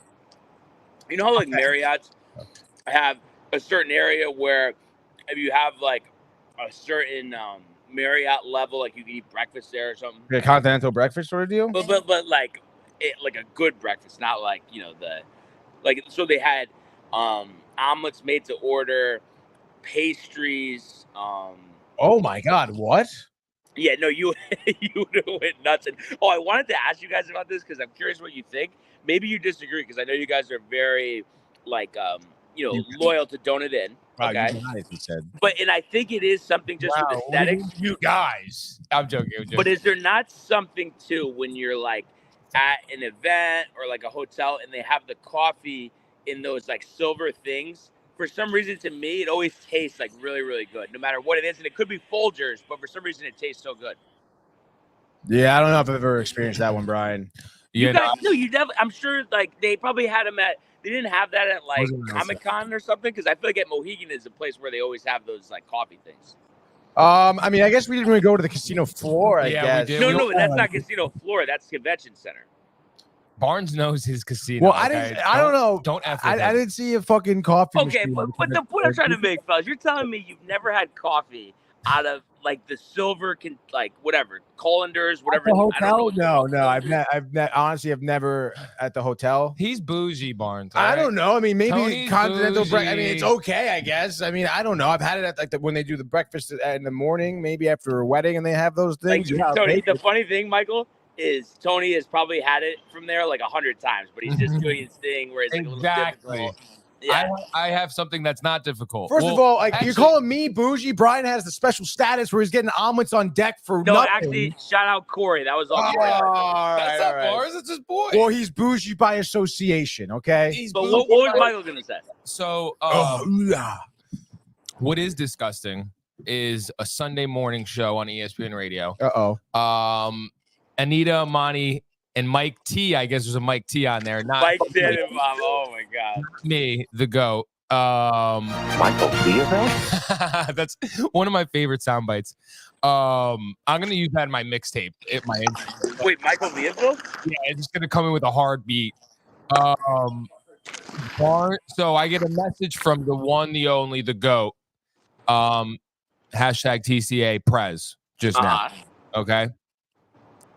you know how like Marriott's have a certain area where if you have like a certain Marriott level, like you can eat breakfast there or something. A continental breakfast sort of deal. But like a good breakfast, not like so they had omelets made to order, pastries. Oh my God, what? Yeah, no, you would have went nuts. And I wanted to ask you guys about this because I'm curious what you think. Maybe you disagree because I know you guys are very loyal to Donut Inn. Okay, he said. And I think it is something just with aesthetics. You guys, I'm joking. But is there not something too when you're like at an event or like a hotel and they have the coffee in those like silver things? For some reason, to me, it always tastes like really, really good, no matter what it is. And it could be Folgers, but for some reason, it tastes so good. Yeah, I don't know if I've ever experienced that one, Brian. You never. I'm sure, like they probably had them at. They didn't have that at like Comic-Con or something, because I feel like at Mohegan is a place where they always have those like coffee things. I mean, I guess we didn't really go to the casino floor. I guess. We did. No, that's not casino floor. That's convention center. Barnes knows his casino. Well, I didn't. I don't know. Don't F I didn't see a fucking coffee. Okay, but the point I'm trying to make, fellas, you're telling me you've never had coffee out of like the silver, whatever, colanders, whatever. At the hotel? No. Honestly, I've never at the hotel. He's bougie, Barnes. I don't know. I mean, maybe Tony's continental bougie. I mean, it's okay, I guess. I mean, I don't know. I've had it at when they do the breakfast in the morning, maybe after a wedding, and they have those things. Tony, the funny thing, Michael, is Tony has probably had it from there like 100 times, but he's just doing his thing where it's like a little difficult. Yeah. I have something that's not difficult. First of all, you're calling me bougie. Brian has the special status where he's getting omelets on deck for nothing. Actually, shout out Corey. That was all. That's not Barnes. It's his boy. Well, he's bougie by association. Okay. But what was Michael gonna say? So, what is disgusting is a Sunday morning show on ESPN Radio. Anita Amani and Mike T. I guess there's a Mike T on there. Not Mike Tannenbaum. Oh my God. Me, the GOAT. Michael Learville? That's one of my favorite sound bites. I'm gonna use that in my mixtape. Wait, Michael Learville? Yeah, it's just gonna come in with a hard beat. So I get a message from the one, the only, the GOAT. Hashtag TCA Prez just now. Okay.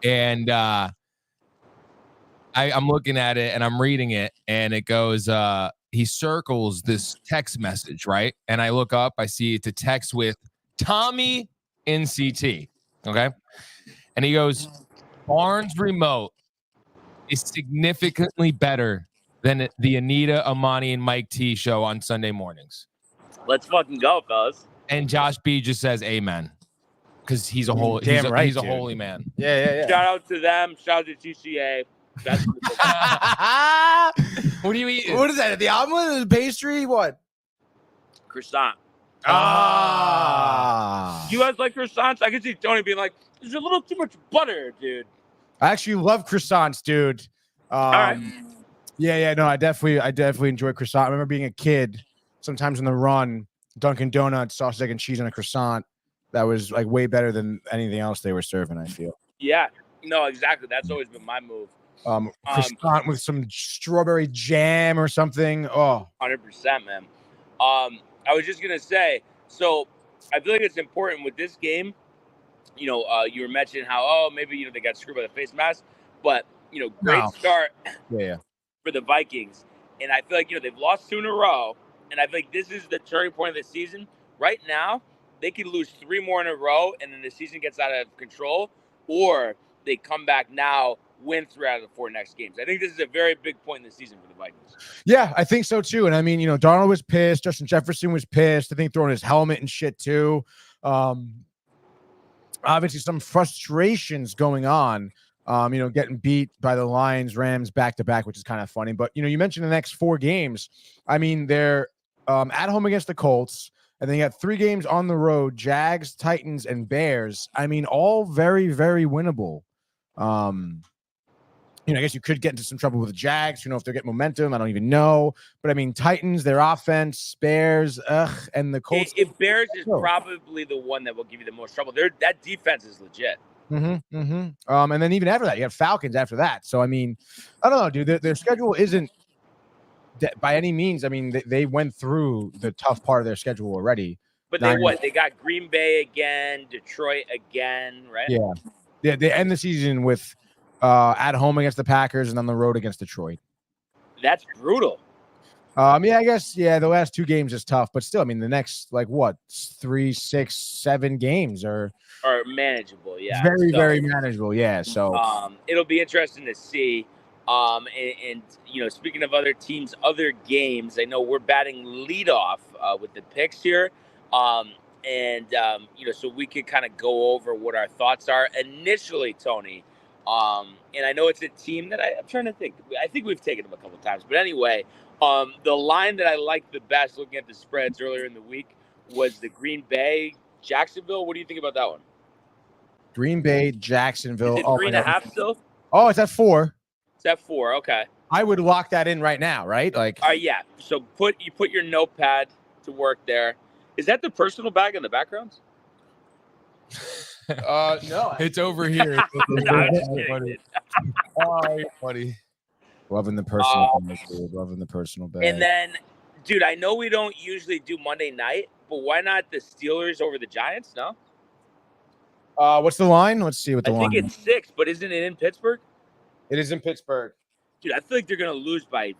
And I'm looking at it and I'm reading it, and it goes, he circles this text message, right? And I look up, I see it's a text with Tommy NCT. Okay. And he goes, Barnes Remote is significantly better than the Anita Amani and Mike T show on Sunday mornings. Let's fucking go, fellas. And Josh B just says amen. Because he's a holy, he's a holy man. Yeah. Shout out to them. Shout out to TCA. That's what do you eat? What is that? The omelet, the pastry, what? Croissant. You guys like croissants? I can see Tony being like, "There's a little too much butter, dude." I actually love croissants, dude. All right. Yeah. No, I definitely enjoy croissant. I remember being a kid. Sometimes on the run, Dunkin' Donuts, sausage, egg, and cheese on a croissant. That was like way better than anything else they were serving, I feel. Yeah, no, exactly. That's always been my move. Croissant with some strawberry jam or something. Oh, 100%, man. I was just going to say, so I feel like it's important with this game. You know, you were mentioning how, maybe, they got screwed by the face mask. But, great start for the Vikings. And I feel like, they've lost 2 in a row. And I feel like this is the turning point of the season. Right now, they could lose 3 more in a row, and then the season gets out of control, or they come back now, win 3 out of the 4 next games. I think this is a very big point in the season for the Vikings. Yeah, I think so too. And I mean, Darnold was pissed. Justin Jefferson was pissed. I think throwing his helmet and shit too. Obviously, some frustrations going on. Getting beat by the Lions, Rams back to back, which is kind of funny. But you mentioned the next 4 games. I mean, they're at home against the Colts. And then you got 3 games on the road, Jags, Titans, and Bears. I mean, all very, very winnable. I guess you could get into some trouble with the Jags. If they're getting momentum. I don't even know. But, I mean, Titans, their offense, Bears, and the Colts. Bears is probably the one that will give you the most trouble. That defense is legit. And then even after that, you have Falcons after that. So, I mean, I don't know, dude. Their schedule isn't by any means. I mean, they went through the tough part of their schedule already. But they got Green Bay again, Detroit again, right? Yeah. They end the season with at home against the Packers and on the road against Detroit. That's brutal. I guess, the last 2 games is tough, but still, I mean, the next 3, 6, 7 games are manageable. Yeah. Very, very manageable. Yeah. So it'll be interesting to see. And speaking of other teams, other games, I know we're batting leadoff with the picks here. So we could kind of go over what our thoughts are initially, Tony. And I know it's a team that I'm trying to think. I think we've taken them a couple times. But anyway, the line that I liked the best looking at the spreads earlier in the week was the Green Bay, Jacksonville. What do you think about that one? Green Bay, Jacksonville. Is it 3.5 still? Oh, it's at 4. It's at 4. Okay. I would lock that in right now, right? Yeah. So you put your notepad to work there. Is that the personal bag in the background? No, it's over here. Oh, buddy. Loving the personal bet, dude. Loving the personal bet. And then, dude, I know we don't usually do Monday night, but why not the Steelers over the Giants? No. What's the line? Let's see what the line. I think it's 6, but isn't it in Pittsburgh? It is in Pittsburgh. Dude, I feel like they're gonna lose by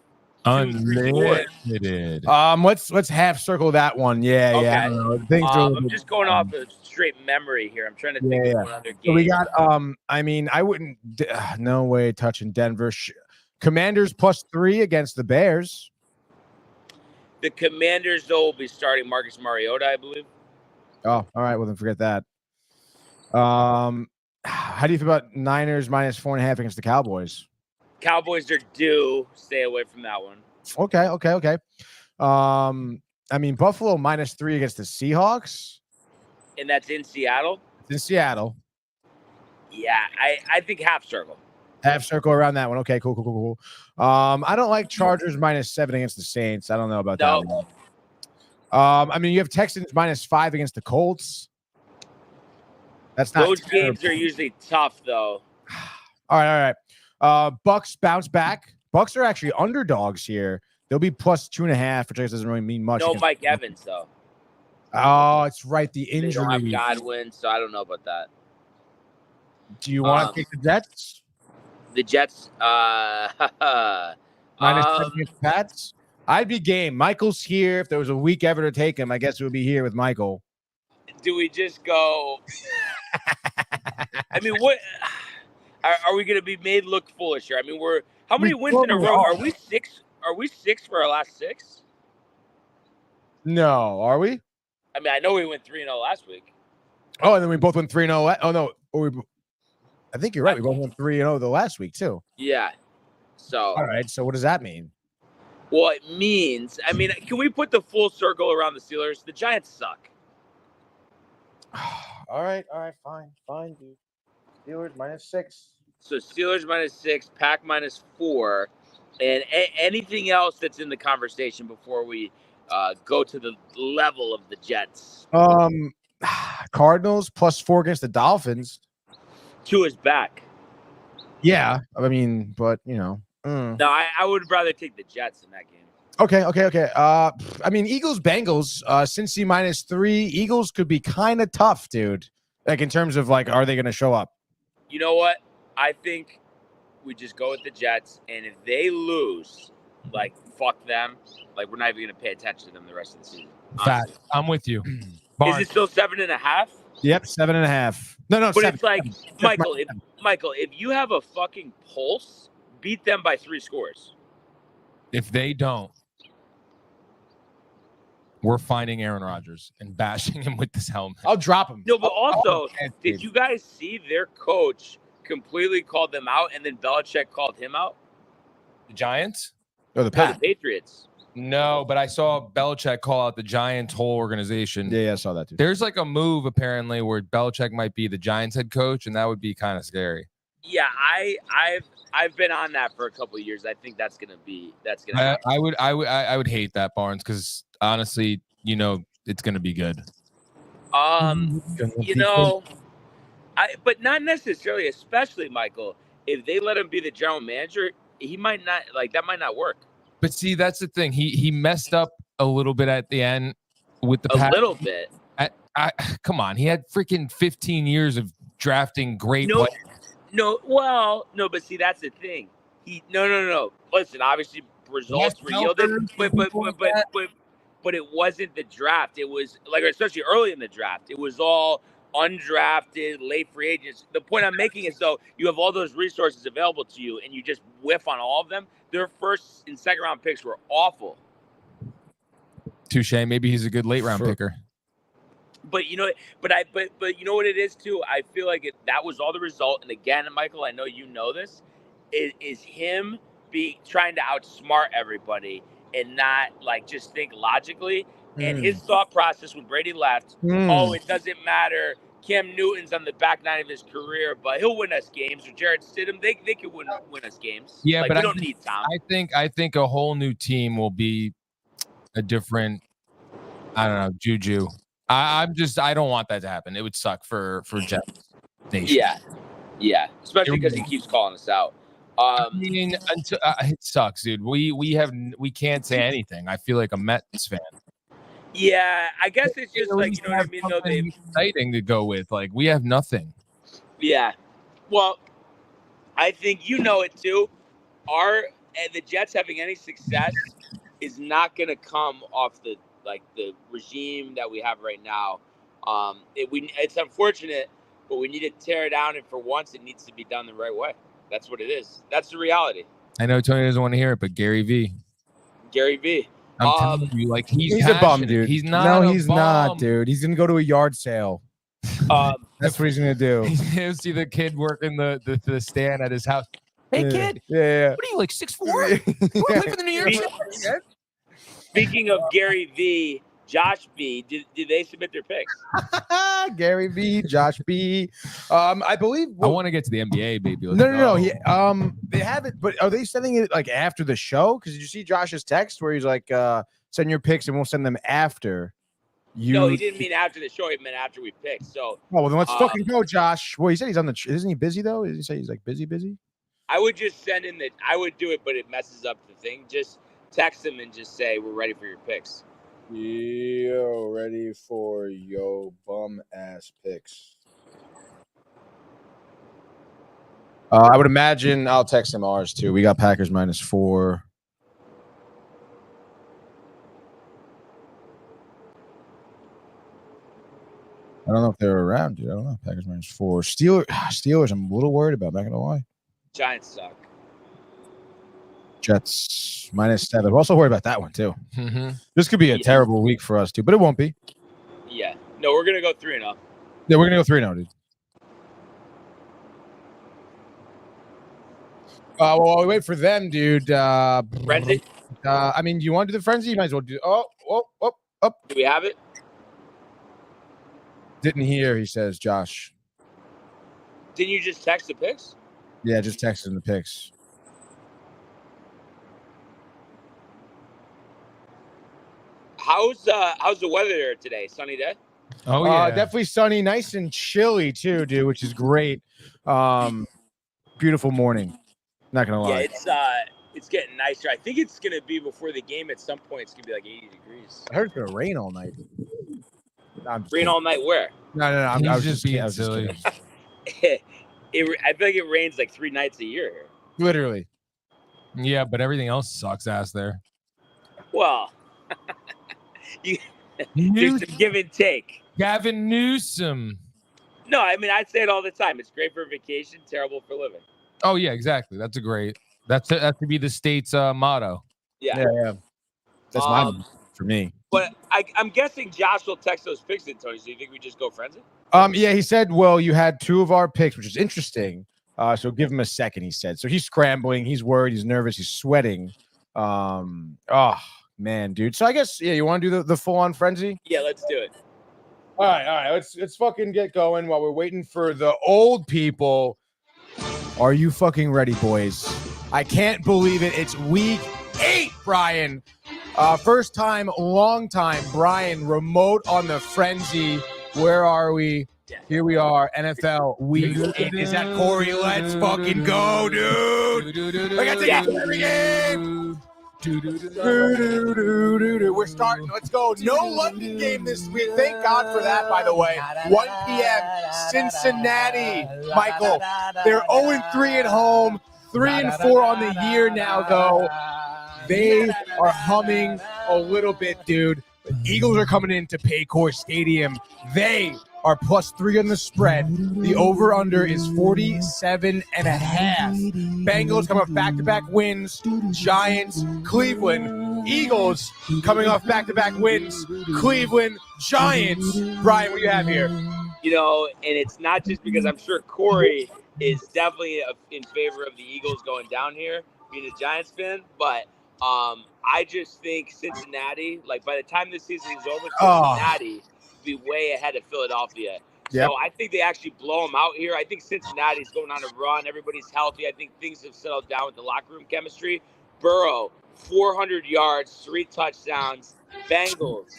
unlimited. Let's half circle that one. Yeah, okay. Yeah. I'm just going off of straight memory here. I'm trying to think of one other game. So we got I mean, I wouldn't no way touching Denver. Commanders +3 against the Bears. The Commanders though will be starting Marcus Mariota, I believe. Oh, all right. Well, then forget that. How do you feel about Niners -4.5 against the Cowboys? Cowboys are due. Stay away from that one. Okay. I mean, Buffalo -3 against the Seahawks. And that's in Seattle? It's in Seattle. Yeah, I think half circle. Half circle around that one. Okay, cool. I don't like Chargers -7 against the Saints. I don't know about that one. I mean, you have Texans -5 against the Colts. That's not those games are usually tough, though. All right. Bucks bounce back. Bucks are actually underdogs here. They'll be +2.5, which I guess doesn't really mean much. No Mike Evans, though. Oh, it's right. The injury. They don't have Godwin, so I don't know about that. Do you want to take the Jets? The Jets, -7 against Pats. I'd be game. Michael's here. If there was a week ever to take him, I guess it would be here with Michael. Do we just go? I mean, what are we going to be made look foolish here? I mean, how many wins in a row? Are we 6? Are we 6 for our last 6? No, are we? I mean, I know we went 3-0 last week. Oh, and then we both went 3-0. Oh no, I think you're right. We both went 3-0 the last week too. Yeah. So. All right. So what does that mean? Well, it means. I mean, can we put the full circle around the Steelers? The Giants suck. All right, fine, dude. Steelers -6. So Steelers -6, Pack -4, and anything else that's in the conversation before we go to the level of the Jets. Cardinals +4 against the Dolphins. Tua's back. Yeah, I mean, but you know. No, I would rather take the Jets in that game. Okay. I mean, Eagles-Bengals, Cincy -3. Eagles could be kind of tough, dude. Like in terms of like, are they going to show up? You know what? I think we just go with the Jets, and if they lose, like fuck them. Like we're not even going to pay attention to them the rest of the season. Fact. I'm with you. Is it still 7.5? Yep, 7.5. No, but 7. It's like Michael, if you have a fucking pulse, beat them by 3 scores. If they don't, we're finding Aaron Rodgers and bashing him with this helmet. I'll drop him. No, but also, did you guys see their coach completely called them out, and then Belichick called him out? The Giants? Or the Patriots? No, but I saw Belichick call out the Giants' whole organization. Yeah, I saw that too. There's like a move apparently where Belichick might be the Giants head coach, and that would be kind of scary. Yeah, I've been on that for a couple of years. I think that's gonna happen. I would hate that, Barnes, because honestly, you know, it's gonna be good. You know, but not necessarily, especially Michael. If they let him be the general manager, he might not that might not work. But see, that's the thing. He messed up a little bit at the end with the little bit. Come on, he had freaking 15 years of drafting great players. No, but see, that's the thing. No. Listen, obviously results were yielded, but it wasn't the draft. It was especially early in the draft. It was all undrafted, late free agents. The point I'm making is, though, you have all those resources available to you, and you just whiff on all of them. Their first and second round picks were awful. Touche. Maybe he's a good late round picker. But you know, but you know what it is too. I feel like that was all the result. And again, Michael, I know you know this, is him trying to outsmart everybody and not just think logically. And his thought process when Brady left, it doesn't matter. Cam Newton's on the back 9 of his career, but he'll win us games. Or Jarrett Stidham, they could win us games. Yeah, but we don't need Tom. I think a whole new team will be a different, I don't know, juju. I don't want that to happen. It would suck for Jets Nation. Yeah, especially because he keeps calling us out. I mean, it sucks, dude. We can't say anything. I feel like a Mets fan. Yeah, I guess it's just like, you know what I mean, though. They've exciting to go with. Like, we have nothing. Yeah. Well, I think you know it too. The Jets having any success is not going to come off the regime that we have right now. It's unfortunate, but we need to tear it down, and for once, it needs to be done the right way. That's what it is. That's the reality. I know Tony doesn't want to hear it, but Gary V. I'm telling you, like he's a bum, dude. He's not. No, he's not, dude. He's gonna go to a yard sale. That's what he's gonna do. He's gonna see the kid working the stand at his house. Hey, kid. Yeah. What are you, like 6'4"? You want to play for the New York Jets? Speaking of Gary V, Josh B, did they submit their picks? Gary V, Josh B. I believe. I want to get to the NBA, baby. No. They have it, but are they sending it like after the show? Because did you see Josh's text where he's like, "Send your picks, and we'll send them after." No, he didn't mean after the show. He meant after we picked. So. Oh well, then let's fucking go, Josh. Well, he said he's on the. Isn't he busy though? Did he say he's like busy? I would just send in that. I would do it, but it messes up the thing. Just text him and just say we're ready for your picks. Yo, ready for yo bum ass picks. I would imagine I'll text him ours too. We got Packers -4. I don't know if they're around, dude. I don't know. Packers -4. Steelers, I'm a little worried about. Not gonna lie. Giants suck. Jets -7. I'm also worried about that one too. Mm-hmm. This could be a terrible week for us too, but it won't be. Yeah. No, we're gonna go 3-0. Yeah, we're gonna go 3-0, dude. While we wait for them, dude. Frenzy? I mean, you want to do the frenzy? You might as well do. Oh. Do we have it? Didn't hear. He says, Josh. Didn't you just text the picks? Yeah, just texted him the picks. How's the weather there today? Sunny day? Oh yeah, definitely sunny, nice and chilly too, dude, which is great. Beautiful morning. Not gonna lie. Yeah, it's getting nicer. I think it's gonna be before the game at some point. It's gonna be like 80 degrees. I heard it's gonna rain all night. Rain all night where? No. I was just being silly. I feel like it rains like 3 nights a year here. Literally. Yeah, but everything else sucks ass there. Well, there's some give and take. Gavin Newsom. No, I mean, I say it all the time. It's great for vacation, terrible for living. Oh yeah, exactly. That's that could be the state's motto. Yeah. That's my for me. But I'm guessing Josh will text those picks in, Tony. So you think we just go frenzy? Yeah, he said, well, you had 2 of our picks, which is interesting. So give him a second, he said. So he's scrambling, he's worried, he's nervous, he's sweating. Oh man, dude. So I guess you want to do the full on frenzy? Yeah, let's do it. All right. Let's fucking get going while we're waiting for the old people. Are you fucking ready, boys? I can't believe it. It's week 8, Brian. First time, long time, Brian, remote on the frenzy. Where are we? Here we are, NFL week 8. Is that Corey? Let's fucking go, dude. I got tickets for every game. We're starting. Let's go. No London game this week. Thank God for that, by the way. 1 p.m. Cincinnati. Michael, they're 0-3 at home. 3-4 on the year now, though. They are humming a little bit, dude. The Eagles are coming into Paycor Stadium. They are +3 on the spread. The over-under is 47.5. Bengals coming off back-to-back wins. Giants, Cleveland. Eagles coming off back-to-back wins. Cleveland, Giants. Brian, what do you have here? You know, and it's not just because I'm sure Corey is definitely in favor of the Eagles going down here, being a Giants fan, but I just think Cincinnati, like by the time this season is over, Cincinnati will be way ahead of Philadelphia. Yep. So I think they actually blow them out here. I think Cincinnati's going on a run. Everybody's healthy. I think things have settled down with the locker room chemistry. Burrow, 400 yards, 3 touchdowns. Bengals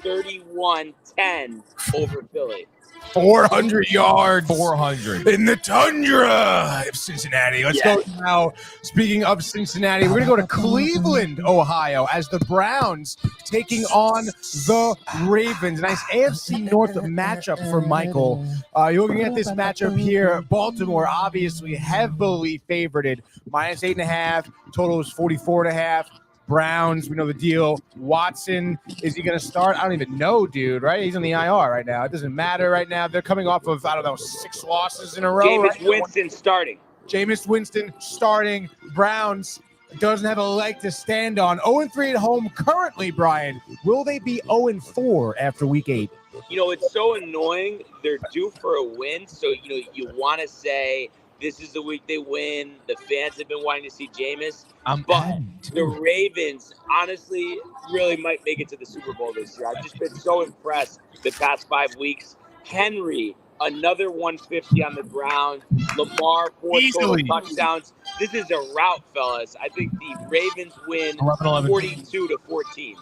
31-10 over Philly. 400 yards. 400 in the tundra of Cincinnati. Let's go now. Speaking of Cincinnati, we're going to go to Cleveland, Ohio, as the Browns taking on the Ravens. Nice AFC North matchup for Michael. You're looking at this matchup here. Baltimore, obviously heavily favored. -8.5. Total is 44.5. Browns, we know the deal. Watson, is he going to start? I don't even know, dude, right? He's on the IR right now. It doesn't matter right now. They're coming off of, 6 losses in a row. Jameis Winston starting. Jameis Winston starting. Browns doesn't have a leg to stand on. 0-3 at home currently, Brian. Will they be 0-4 after week 8? It's so annoying. They're due for a win. So, you want to say this is the week they win. The fans have been wanting to see Jameis. But the Ravens, honestly, really might make it to the Super Bowl this year. I've just been so impressed the past 5 weeks. Henry, another 150 on the ground. Lamar, 4 total touchdowns. This is a rout, fellas. I think the Ravens win 42-14.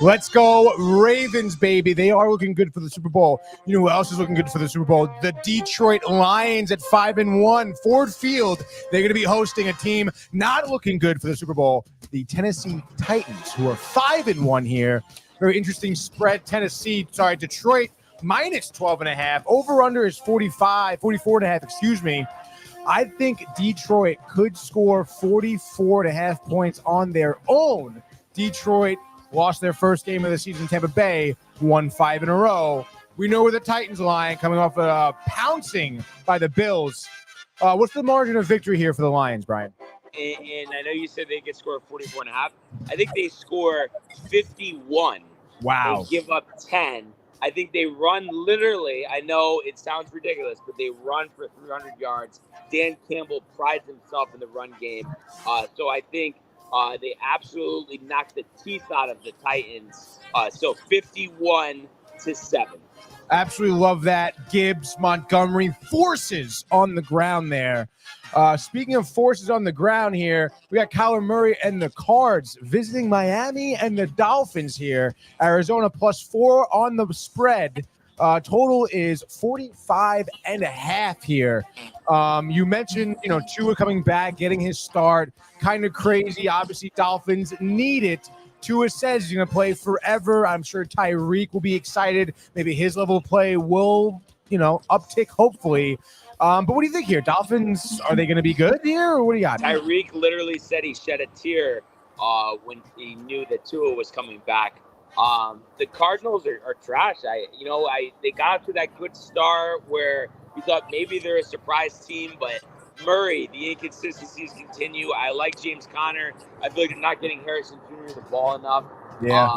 Let's go Ravens, baby. They are looking good for the Super Bowl. You know who else is looking good for the Super Bowl? The Detroit Lions at 5-1. Ford Field. They're going to be hosting a team not looking good for the Super Bowl. The Tennessee Titans, who are 5-1 here. Very interesting spread. Detroit -12.5. Over-under is 44.5, excuse me. I think Detroit could score 44.5 points on their own. Detroit lost their first game of the season. Tampa Bay won 5 in a row. We know where the Titans lie, coming off a pouncing by the Bills. What's the margin of victory here for the Lions, Brian? And I know you said they could score 44.5. I think they score 51. Wow. They give up 10. I think they run literally, I know it sounds ridiculous, but they run for 300 yards. Dan Campbell prides himself in the run game. So I think they absolutely knocked the teeth out of the Titans. So 51-7. Absolutely love that. Gibbs, Montgomery, forces on the ground there. Speaking of forces on the ground here, we got Kyler Murray and the Cards visiting Miami and the Dolphins here. Arizona +4 on the spread. Total is 45.5 here. You mentioned, Tua coming back, getting his start. Kind of crazy. Obviously, Dolphins need it. Tua says he's going to play forever. I'm sure Tyreek will be excited. Maybe his level of play will, uptick, hopefully. But what do you think here? Dolphins, are they going to be good here, or what do you got? Tyreek literally said he shed a tear when he knew that Tua was coming back. The Cardinals are trash. They got up to that good start where you thought maybe they're a surprise team, but Murray, the inconsistencies continue. I like James Conner. I feel like they're not getting Harrison Jr. the ball enough. Yeah.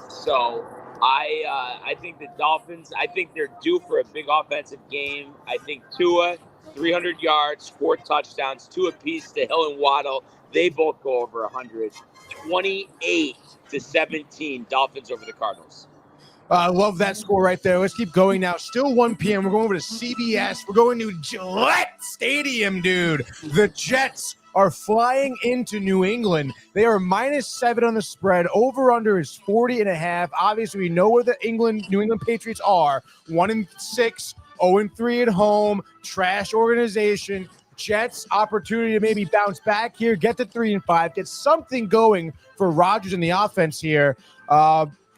So I think the Dolphins, I think they're due for a big offensive game. I think Tua, 300 yards, 4 touchdowns, 2 apiece to Hill and Waddle. They both go over 100. 28-17, Dolphins over the Cardinals. I love that score right there. Let's keep going now. Still 1 p.m. We're going over to CBS. We're going to Gillette Stadium, dude. The Jets are flying into New England. They are -7 on the spread. Over-under is 40.5. Obviously, we know where the New England Patriots are. 1-6, 0-3 at home. Trash organization. Jets opportunity to maybe bounce back here, get to 3-5, get something going for Rodgers in the offense here.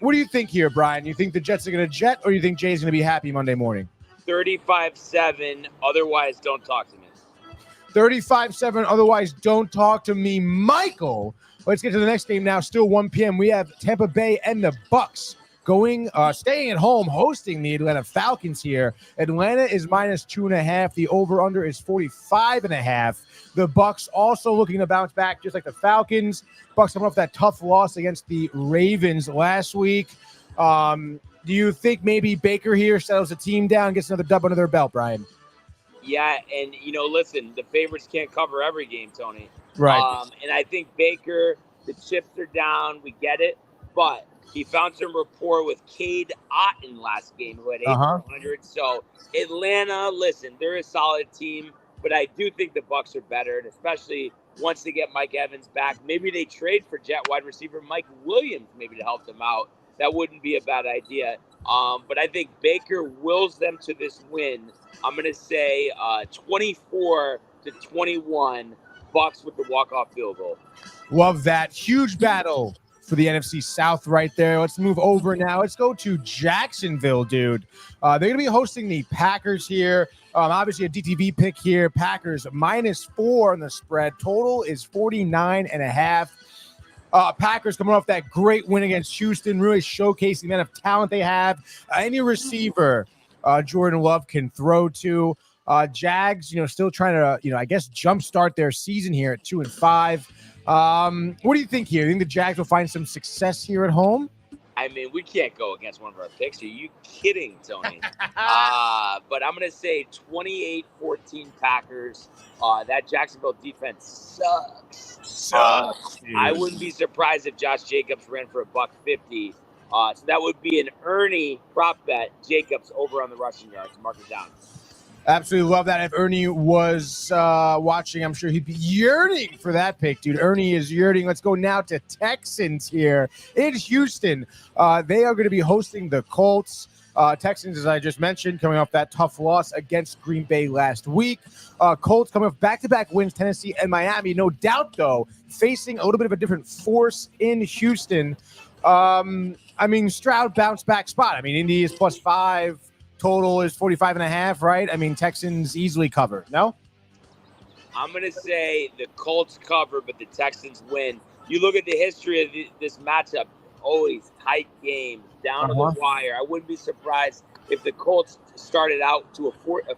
What do you think here, Brian? You think the Jets are going to jet, or you think Jay's going to be happy Monday morning? 35-7. Otherwise, don't talk to me. 35-7. Otherwise, don't talk to me, Michael. Let's get to the next game now. Still 1 p.m. We have Tampa Bay and the Bucks staying at home, hosting the Atlanta Falcons here. Atlanta is -2.5. The over-under is 45.5. The Bucks also looking to bounce back, just like the Falcons. Bucks coming off that tough loss against the Ravens last week. Do you think maybe Baker here settles the team down, gets another dub under their belt, Brian? Yeah, and listen, the favorites can't cover every game, Tony. Right. And I think Baker, the chips are down. We get it, but he found some rapport with Cade Otton last game, who had 800. So Atlanta, listen, they're a solid team, but I do think the Bucks are better, and especially once they get Mike Evans back. Maybe they trade for Jet wide receiver Mike Williams maybe to help them out. That wouldn't be a bad idea. But I think Baker wills them to this win. I'm going to say 24-21, Bucs with the walk-off field goal. Love that. Huge battle for the NFC South right there. Let's move over now. Let's go to Jacksonville, dude. They're going to be hosting the Packers here. Obviously a DTV pick here. Packers -4 on the spread. Total is 49.5. Packers coming off that great win against Houston, really showcasing the amount of talent they have. Any receiver Jordan Love can throw to. Jags, still trying to, I guess, jumpstart their season here at 2-5. What do you think here? You think the Jags will find some success here at home? I mean, we can't go against one of our picks. Are you kidding, Tony? But I'm going to say 28-14 Packers. That Jacksonville defense sucks. Dude. I wouldn't be surprised if Josh Jacobs ran for $150. So that would be an Ernie prop bet. Jacobs over on the rushing yards. Mark it down. Absolutely love that. If Ernie was watching, I'm sure he'd be yearning for that pick, dude. Ernie is yearning. Let's go now to Texans here in Houston. They are going to be hosting the Colts. Texans, as I just mentioned, coming off that tough loss against Green Bay last week. Colts coming off back-to-back wins, Tennessee and Miami. No doubt, though, facing a little bit of a different force in Houston. Stroud bounced back spot. Indy is +5. Total is 45.5, right? Texans easily cover, no? I'm going to say the Colts cover, but the Texans win. You look at the history of this matchup, always tight games, down to the wire. I wouldn't be surprised if the Colts started out to a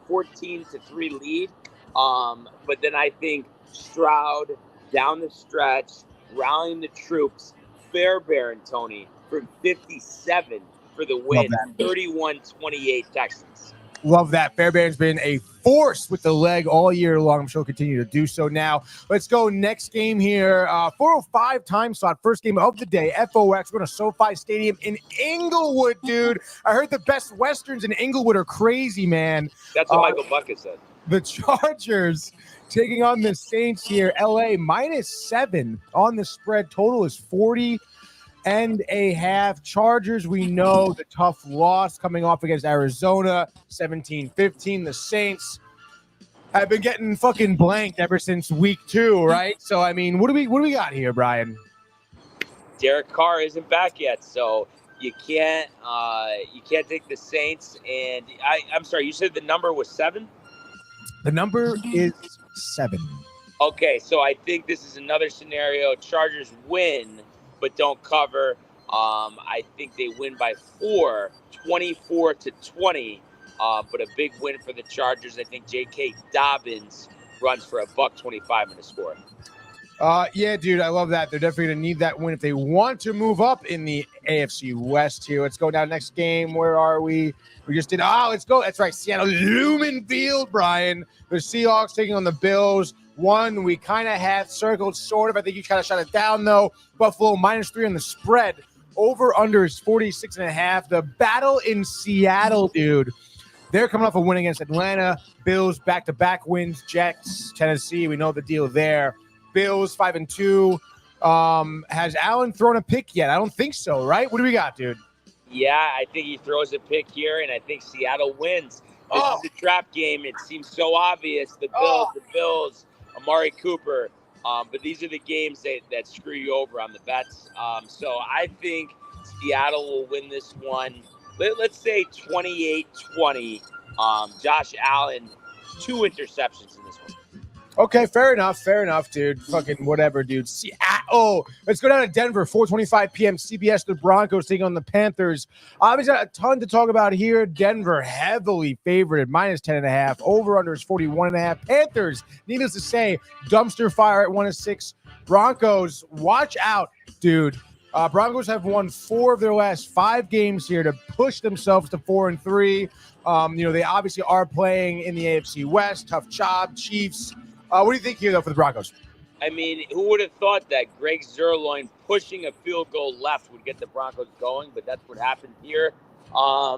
14-3 lead. But then I think Stroud down the stretch, rallying the troops, Fairbairn, Tony, from 57 for the win, 31-28 Texans. Love that. Fairbairn's been a force with the leg all year long. I'm sure he'll continue to do so now. Let's go next game here. 4:05 time slot. First game of the day. FOX. We're going to SoFi Stadium in Inglewood, dude. I heard the Best Westerns in Inglewood are crazy, man. That's what Michael Bucket said. The Chargers taking on the Saints here. LA -7 on the spread. Total is 40.5. Chargers, we know the tough loss coming off against Arizona, 17-15. The Saints have been getting fucking blanked ever since week 2, right? So, what do we got here, Brian? Derek Carr isn't back yet, so you can't take the Saints. And I'm sorry, you said the number was 7? The number is 7. Okay, so I think this is another scenario. Chargers win, but don't cover. I think they win by 4, 24-20. But a big win for the Chargers. I think J.K. Dobbins runs for $125 in the score. Yeah, dude, I love that. They're definitely going to need that win if they want to move up in the AFC West here. Let's go down next game. Where are we? We just did. Let's go. That's right. Seattle Lumen Field, Brian. The Seahawks taking on the Bills. One we kind of had circled, sort of. I think you kind of shot it down, though. Buffalo -3 on the spread. Over under is 46.5. The battle in Seattle, dude. They're coming off a win against Atlanta. Bills back-to-back wins. Jets, Tennessee. We know the deal there. Bills 5-2. Has Allen thrown a pick yet? I don't think so, right? What do we got, dude? Yeah, I think he throws a pick here, and I think Seattle wins. This is a trap game. It seems so obvious. The Bills, Amari Cooper. But these are the games that screw you over on the bets. So I think Seattle will win this one. Let's say 28-20. Josh Allen, 2 interceptions in this one. Okay, fair enough, dude. Fucking whatever, dude. Let's go down to Denver, 4:25 p.m. CBS, the Broncos taking on the Panthers. Obviously, a ton to talk about here. Denver heavily favored at -10.5. Over-under is 41.5. Panthers, needless to say, dumpster fire at 1-6. Broncos, watch out, dude. Broncos have won 4 of their last 5 games here to push themselves to 4-3. They obviously are playing in the AFC West. Tough job, Chiefs. What do you think here, though, for the Broncos? Who would have thought that Greg Zuerlein pushing a field goal left would get the Broncos going, but that's what happened here. I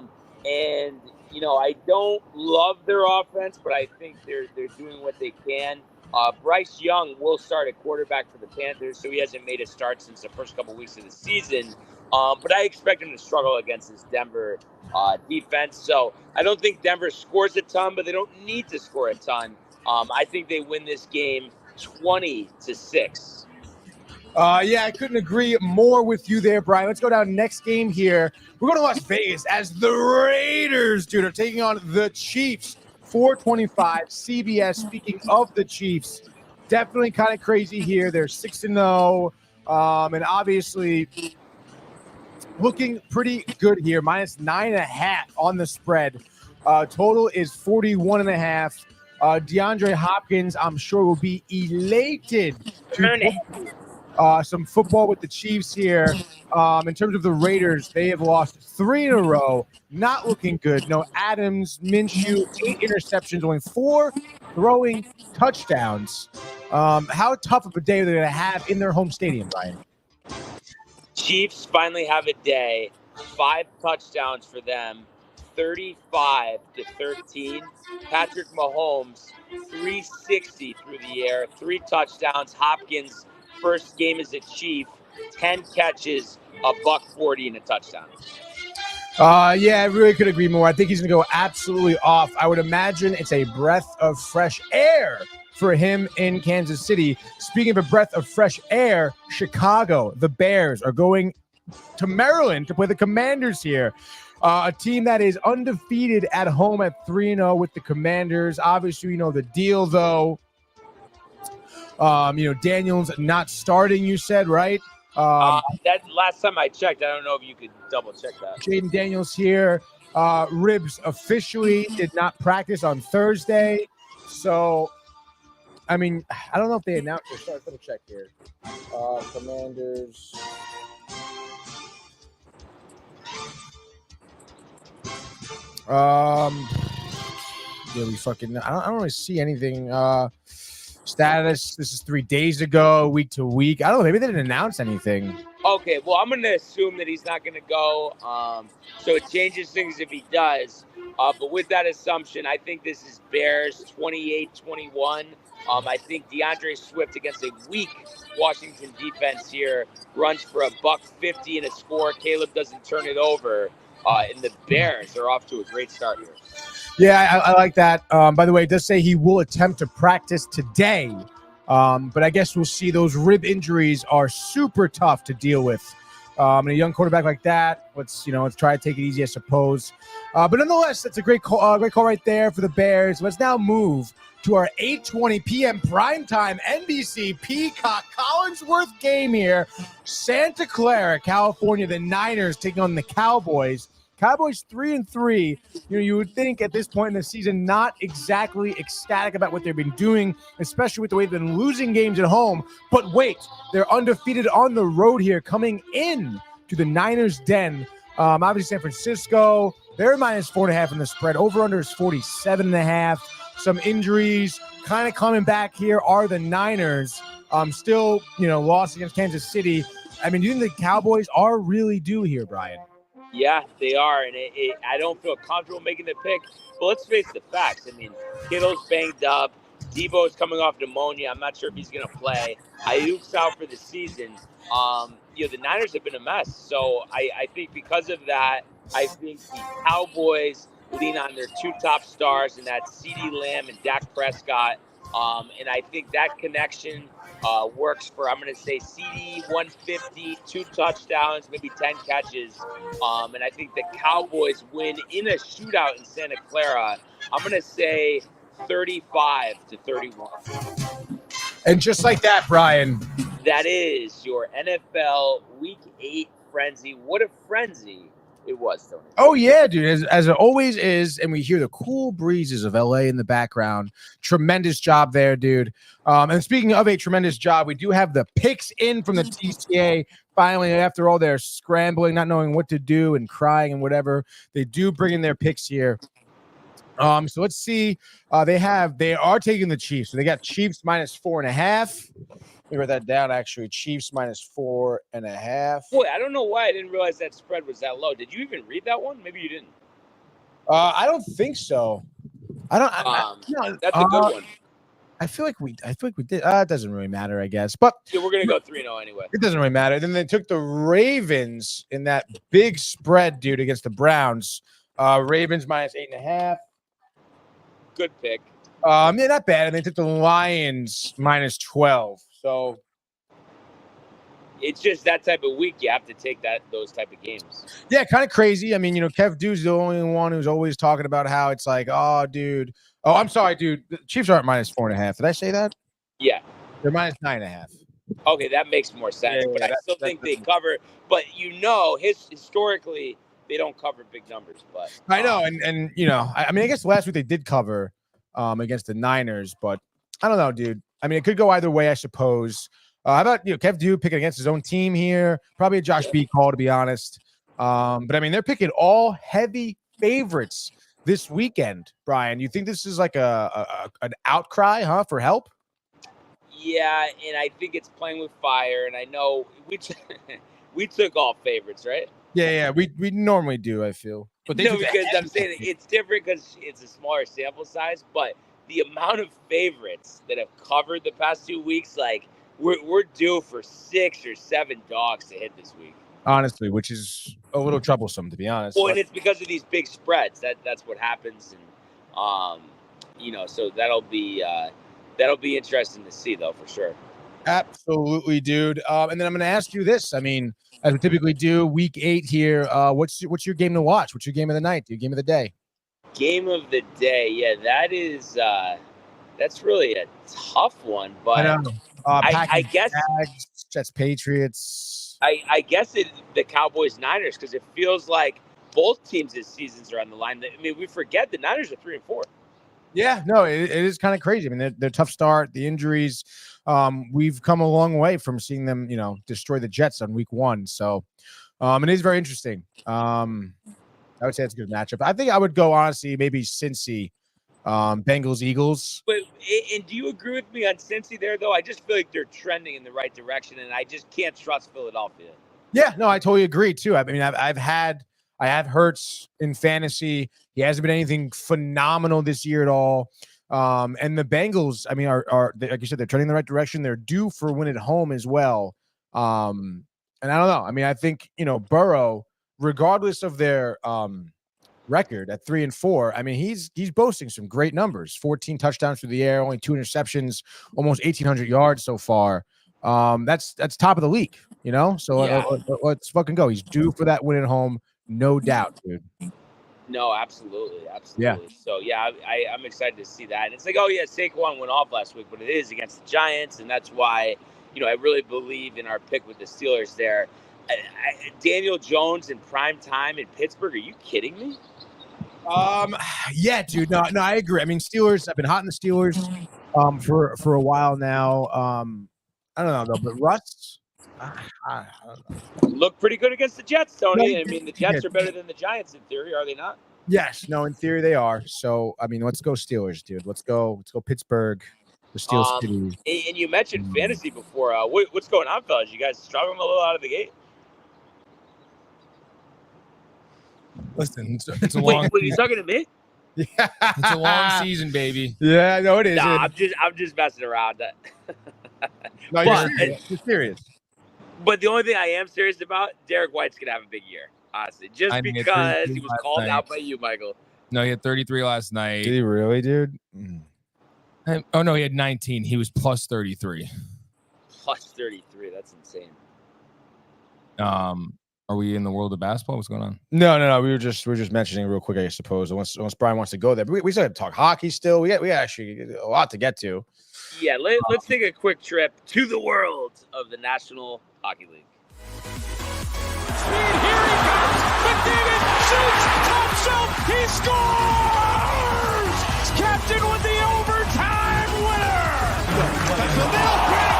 don't love their offense, but I think they're doing what they can. Bryce Young will start at quarterback for the Panthers, so he hasn't made a start since the first couple weeks of the season. But I expect him to struggle against this Denver defense. So I don't think Denver scores a ton, but they don't need to score a ton. I think they win this game 20-6. Yeah, I couldn't agree more with you there, Brian. Let's go down next game here. We're going to Las Vegas as the Raiders, dude, are taking on the Chiefs. 425 CBS. Speaking of the Chiefs, definitely kind of crazy here. They're 6-0, and obviously looking pretty good here. Minus 9.5 on the spread. Total is 41.5. DeAndre Hopkins, I'm sure, will be elated to some football with the Chiefs here. In terms of the Raiders, they have lost 3 in a row. Not looking good. No Adams, Minshew, 8 interceptions, only 4 throwing touchdowns. How tough of a day are they going to have in their home stadium, Brian? Chiefs finally have a day. 5 touchdowns for them. 35-13. Patrick Mahomes, 360 through the air, 3 touchdowns. Hopkins, first game as a Chief, 10 catches, $140 and a touchdown. Yeah, I really could agree more. I think he's going to go absolutely off. I would imagine it's a breath of fresh air for him in Kansas City. Speaking of a breath of fresh air, Chicago, the Bears are going to Maryland to play the Commanders here. A team that is undefeated at home at 3-0 with the Commanders. Obviously, you know the deal, though. Daniels not starting, you said, right? That last time I checked, I don't know if you could double check that. Jaden Daniels here. Ribs officially did not practice on Thursday. So, I mean, I don't know if they announced it. Sorry, double check here. Commanders. Really fucking. I don't really see anything. Status. This is 3 days ago, week to week. I don't know. Maybe they didn't announce anything. Okay, well, I'm going to assume that he's not going to go. So it changes things if he does. But with that assumption, I think this is Bears 28-21. I think DeAndre Swift against a weak Washington defense here runs for $150 and a score. Caleb doesn't turn it over. And the Bears are off to a great start here. Yeah, I like that. By the way, it does say he will attempt to practice today. But I guess we'll see. Those rib injuries are super tough to deal with. And a young quarterback like that, let's try to take it easy, I suppose. But nonetheless, that's a great call right there for the Bears. Let's now move to our 8:20 p.m. primetime NBC Peacock Collinsworth game here. Santa Clara, California, the Niners taking on the Cowboys. Cowboys 3-3. You would think at this point in the season, not exactly ecstatic about what they've been doing, especially with the way they've been losing games at home. But wait, they're undefeated on the road here, coming in to the Niners' den. Obviously, San Francisco, they're minus 4.5 in the spread. Over/under is 47.5. Some injuries kind of coming back here are the Niners. Still, lost against Kansas City. I mean, do you think the Cowboys are really due here, Brian? Yeah, they are, and I don't feel comfortable making the pick. But let's face the facts. I mean, Kittle's banged up. Debo's coming off pneumonia. I'm not sure if he's going to play. Ayuk's out for the season. The Niners have been a mess. So I think because of that, I think the Cowboys lean on their 2 top stars, and that's CeeDee Lamb and Dak Prescott. And I think that connection works for, I'm going to say, CeeDee 150, 2 touchdowns, maybe 10 catches. And I think the Cowboys win in a shootout in Santa Clara. I'm going to say 35-31. And just like that, Brian. That is your NFL Week 8 frenzy. What a frenzy it was, Tony. Oh, yeah, dude, as it always is. And we hear the cool breezes of LA in the background. Tremendous job there, dude. And speaking of a tremendous job, we do have the picks in from the TCA. Finally, after all their scrambling, not knowing what to do and crying and whatever, they do bring in their picks here. So let's see. They are taking the Chiefs. So they got Chiefs minus 4.5. Let me write that down, actually. Chiefs minus 4.5. Boy, I don't know why I didn't realize that spread was that low. Did you even read that one? Maybe you didn't. I don't think so. That's a good one. I feel like we did. It doesn't really matter, I guess. But yeah, we're gonna go 3-0 anyway. It doesn't really matter. Then they took the Ravens in that big spread, dude, against the Browns. Ravens minus 8.5. Good pick. Yeah, not bad. And they took the Lions minus 12. So it's just that type of week. You have to take those type of games. Yeah, kind of crazy. I mean, Kev Dude's the only one who's always talking about how it's like, oh, dude. Oh, I'm sorry, dude. The Chiefs aren't minus 4.5. Did I say that? Yeah. They're minus 9.5. Okay, that makes more sense. But I still think they cover. But historically, they don't cover big numbers. But I know, and I mean, I guess last week they did cover against the Niners, but I don't know, dude. I mean, it could go either way, I suppose. How about Kev Dude picking against his own team here? Probably a Josh B call, to be honest. But I mean, they're picking all heavy favorites this weekend. Brian, you think this is like an outcry, for help? Yeah, and I think it's playing with fire. And I know we took all favorites, right? Yeah, we normally do. I feel, but because I'm saying it's different because it's a smaller sample size. But the amount of favorites that have covered the past 2 weeks, like. We're due for 6 or 7 dogs to hit this week. Honestly, which is a little troublesome, to be honest. Well, and it's because of these big spreads. That's what happens, and so that'll be interesting to see, though, for sure. Absolutely, dude. And then I'm going to ask you this. I mean, as we typically do, week 8 here. What's your game to watch? What's your game of the night? Your game of the day? Game of the day, yeah, that is that's really a tough one, but. I know. I guess Jets Patriots. I guess the Cowboys Niners, because it feels like both teams' this seasons are on the line. I mean, we forget the Niners are 3-4. Yeah, no, it is kind of crazy. I mean, they're tough start, the injuries. We've come a long way from seeing them, destroy the Jets on week 1. So it is very interesting. I would say it's a good matchup. I think I would go honestly, maybe Cincy. Bengals, Eagles. And do you agree with me on Cincy there, though? I just feel like they're trending in the right direction, and I just can't trust Philadelphia. Yeah, no, I totally agree too. I mean, I have Hurts in fantasy. He hasn't been anything phenomenal this year at all. And the Bengals, I mean, are like you said, they're trending in the right direction. They're due for a win at home as well. And I don't know. I mean, I think Burrow, regardless of their record at 3-4. I mean, he's boasting some great numbers. 14 touchdowns through the air, only 2 interceptions, almost 1,800 yards so far. That's top of the league, So yeah. Let's fucking go. He's due for that win at home, no doubt, dude. No, absolutely. Yeah. So yeah, I'm excited to see that. And it's like, oh yeah, Saquon went off last week, but it is against the Giants, and that's why I really believe in our pick with the Steelers there. Daniel Jones in prime time in Pittsburgh. Are you kidding me? Yeah, dude. No, I agree. I mean, Steelers. I've been hot in the Steelers, for a while now. I don't know though, but Russ, I don't know. Look pretty good against the Jets, Tony. I mean, the Jets are better than the Giants in theory, are they not? Yes. No, in theory they are. So, I mean, let's go Steelers, dude. Let's go Pittsburgh. The Steelers. And you mentioned fantasy before. What's going on, fellas? You guys struggling a little out of the gate? Listen, it's a long. Wait, you talking to me? Yeah, it's a long season, baby. Yeah, no, it is. No, I'm just messing around. No, you're serious. But the only thing I am serious about, Derek White's gonna have a big year, honestly, just because he was called out by you, Michael. No, he had 33 last night. Did he really, dude? Oh no, he had 19. He was plus 33. Plus 33. That's insane. Are we in the world of basketball? What's going on? No. We were just mentioning real quick, I suppose. Once Brian wants to go there, but we still have to talk hockey. Still, we actually a lot to get to. Yeah, let's take a quick trip to the world of the National Hockey League. Speed, here he comes. McDavid shoots, top shelf, he scores! Captain with the overtime winner. That's a nail break.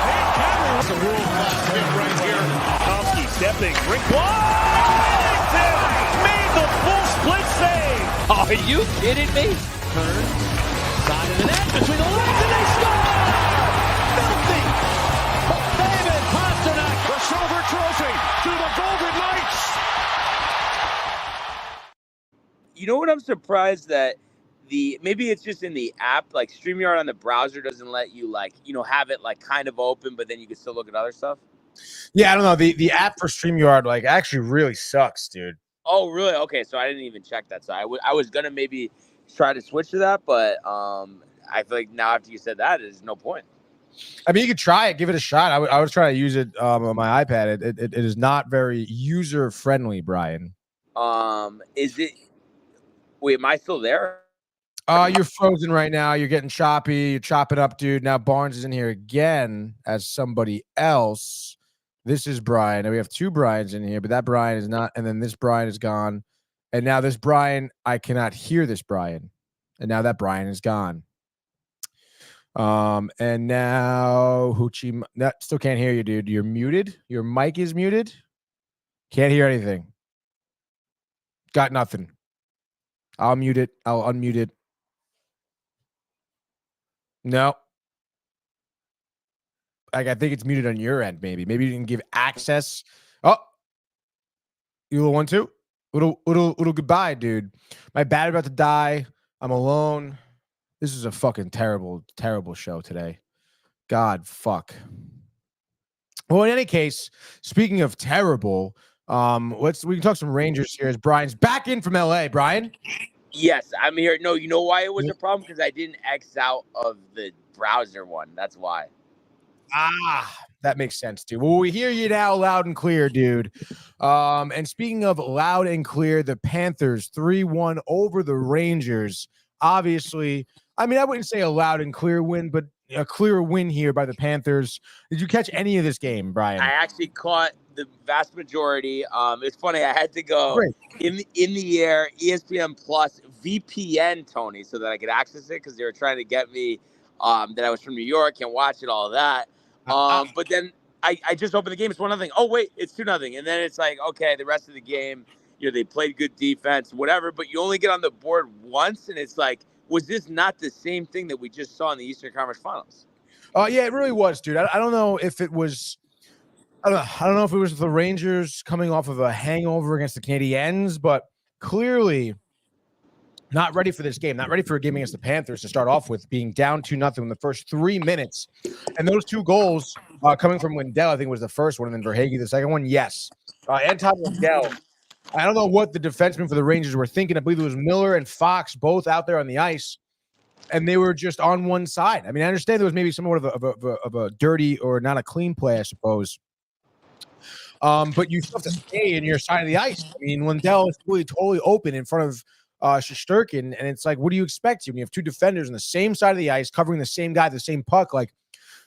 That's a world-class hit right here. Tomsky stepping, rink Washington made the full split save. Are you kidding me? Turn, side of the net, between the legs, and they score! Filthy! David Pastrnak, the silver trophy to the Golden Knights. You know what I'm surprised that maybe it's just in the app. Like StreamYard on the browser doesn't let you have it like kind of open, but then you can still look at other stuff. Yeah, I don't know. The app for StreamYard like actually really sucks, dude. Oh, really? Okay, so I didn't even check that. So I was gonna maybe try to switch to that, but I feel like now after you said that, there's no point. I mean, you could try it, give it a shot. I was trying to use it on my iPad. It is not very user friendly, Brian. Is it? Wait, am I still there? You're frozen right now. You're getting choppy. You chop it up, dude. Now Barnes is in here again as somebody else. This is Brian. And we have two Brians in here, but that Brian is not. And then this Brian is gone. And now this Brian, I cannot hear this Brian. And now that Brian is gone. And now Hoochie, still can't hear you, dude. You're muted. Your mic is muted. Can't hear anything. Got nothing. I'll mute it. I'll unmute it. No. Like, I think it's muted on your end, maybe. Maybe you didn't give access. Oh. You little one too? Little goodbye, dude. My battery about to die. I'm alone. This is a fucking terrible, terrible show today. God, fuck. Well, in any case, speaking of terrible, we can talk some Rangers here as Brian's back in from LA. Brian? Yes, I'm here. No, you know why it was a problem? Because I didn't X out of the browser one. That's why. That makes sense, dude. Well, we hear you now loud and clear, dude. And speaking of loud and clear, the Panthers 3-1 over the Rangers. Obviously, I mean, I wouldn't say a loud and clear win, but a clear win here by the Panthers. Did you catch any of this game, Brian? I actually caught the vast majority. It's funny. I had to go in the air, ESPN Plus VPN, Tony, so that I could access it because they were trying to get me that I was from New York and watch it, all that. But then I just opened the game. It's 1-0. Oh, wait, it's 2-0. And then it's like, okay, the rest of the game, they played good defense, whatever, but you only get on the board once. And it's like, was this not the same thing that we just saw in the Eastern Conference Finals? Yeah, it really was, dude. I don't know if it was. I don't know if it was the Rangers coming off of a hangover against the Canadiens, but clearly not ready for this game. Not ready for a game against the Panthers to start off with, being down 2-0 in the first 3 minutes. And those two goals coming from Lindell, I think was the first one, and then Verhaeghe the second one. Yes, Anton Lindell. I don't know what the defensemen for the Rangers were thinking. I believe it was Miller and Fox both out there on the ice, and they were just on one side. I mean, I understand there was maybe somewhat of a dirty or not a clean play, I suppose. But you still have to stay in your side of the ice. I mean, Lindell is totally open in front of Shesterkin, and it's like, what do you expect? When you have two defenders on the same side of the ice, covering the same guy, the same puck, like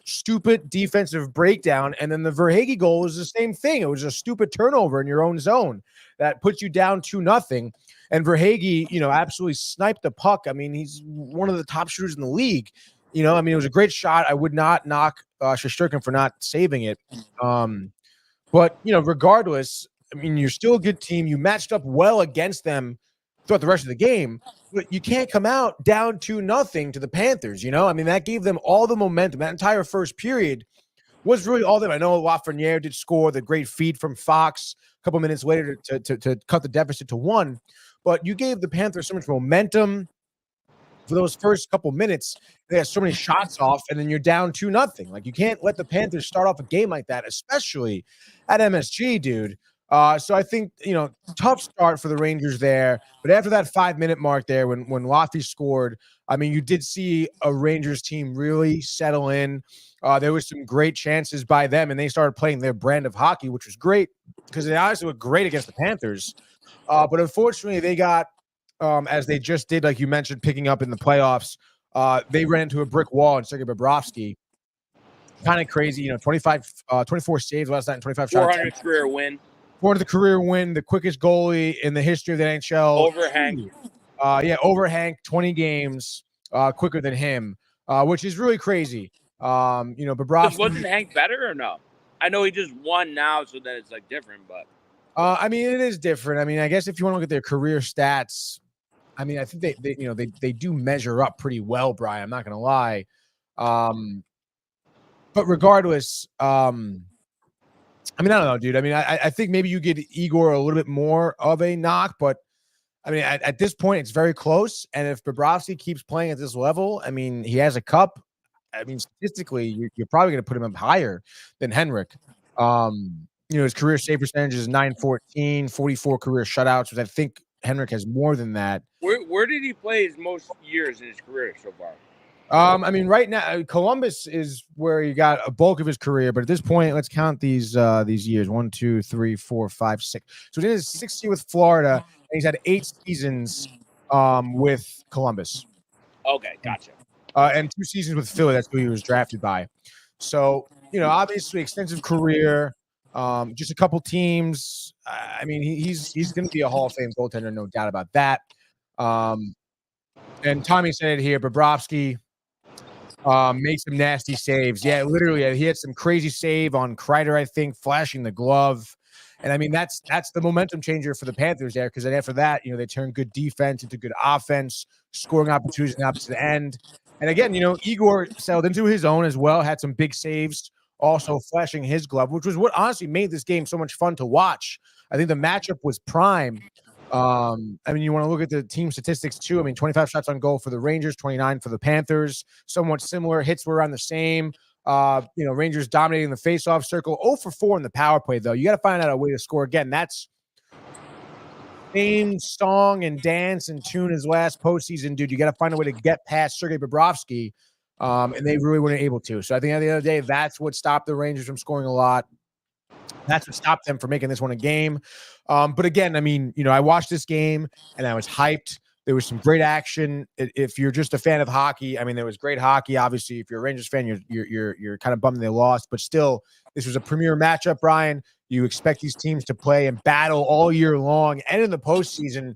stupid defensive breakdown. And then the Verhaeghe goal is the same thing. It was a stupid turnover in your own zone that puts you down 2-0. And Verhaeghe, absolutely sniped the puck. I mean, he's one of the top shooters in the league. It was a great shot. I would not knock Shesterkin for not saving it. But, regardless, I mean, you're still a good team. You matched up well against them throughout the rest of the game, but you can't come out down 2-0 to the Panthers, I mean, that gave them all the momentum. That entire first period was really all them. I know Lafreniere did score the great feed from Fox a couple minutes later to cut the deficit to 1, but you gave the Panthers so much momentum for those first couple minutes. They had so many shots off, and then you're down 2-0. Like, you can't let the Panthers start off a game like that, especially at MSG, dude. So I think, tough start for the Rangers there. But after that 5-minute mark there, when Laffy scored, I mean, you did see a Rangers team really settle in. There was some great chances by them, and they started playing their brand of hockey, which was great because they honestly were great against the Panthers. But unfortunately, they got, as they just did, like you mentioned, picking up in the playoffs, they ran into a brick wall in Sergei Bobrovsky. Kind of crazy, 24 saves last night and 25 shots. 400 career win. 400th career win, the quickest goalie in the history of the NHL. Over Hank. Over Hank, 20 games quicker than him, which is really crazy. Bobrovsky. Wasn't Hank better or no? I know he just won now, so then it's like different, but. I mean, it is different. I mean, I guess if you want to look at their career stats, I mean, I think they do measure up pretty well, Brian. I'm not going to lie. But regardless, I mean, I don't know, dude. I mean, I think maybe you get Igor a little bit more of a knock, but I mean, at this point, it's very close. And if Bobrovsky keeps playing at this level, I mean, he has a cup. I mean, statistically, you're probably going to put him up higher than Henrik. His career save percentage is 914, 44 career shutouts, which I think Henrik has more than that. Where did he play his most years in his career so far? I mean, right now, Columbus is where he got a bulk of his career, but at this point, let's count these years: 1, 2, 3, 4, 5, 6. So he did his 6th year with Florida, and he's had 8 seasons with Columbus. Okay, gotcha. And 2 seasons with Philly. That's who he was drafted by. So obviously, extensive career. Just a couple teams. I mean, he's going to be a Hall of Fame goaltender, no doubt about that. And Tommy said it here, Bobrovsky. Made some nasty saves. Yeah, literally, he had some crazy save on Kreider, I think, flashing the glove. And I mean, that's the momentum changer for the Panthers there, because then after that, they turn good defense into good offense, scoring opportunities in the opposite end. And again, Igor settled into his own as well, had some big saves, also flashing his glove, which was what honestly made this game so much fun to watch. I think the matchup was prime. I mean, you want to look at the team statistics too. I mean, 25 shots on goal for the Rangers, 29 for the Panthers, somewhat similar. Hits were around the same. Rangers dominating the faceoff circle. 0 for 4 in the power play, though. You got to find out a way to score again. That's same song and dance and tune as last postseason, dude. You got to find a way to get past Sergei Bobrovsky, and they really weren't able to. So I think at the end of the day, that's what stopped the Rangers from scoring a lot. That's what stopped them from making this one a game. But again, I mean, I watched this game and I was hyped. There was some great action. If you're just a fan of hockey, I mean, there was great hockey. Obviously, if you're a Rangers fan, you're kind of bummed they lost. But still, this was a premier matchup, Brian. You expect these teams to play and battle all year long and in the postseason.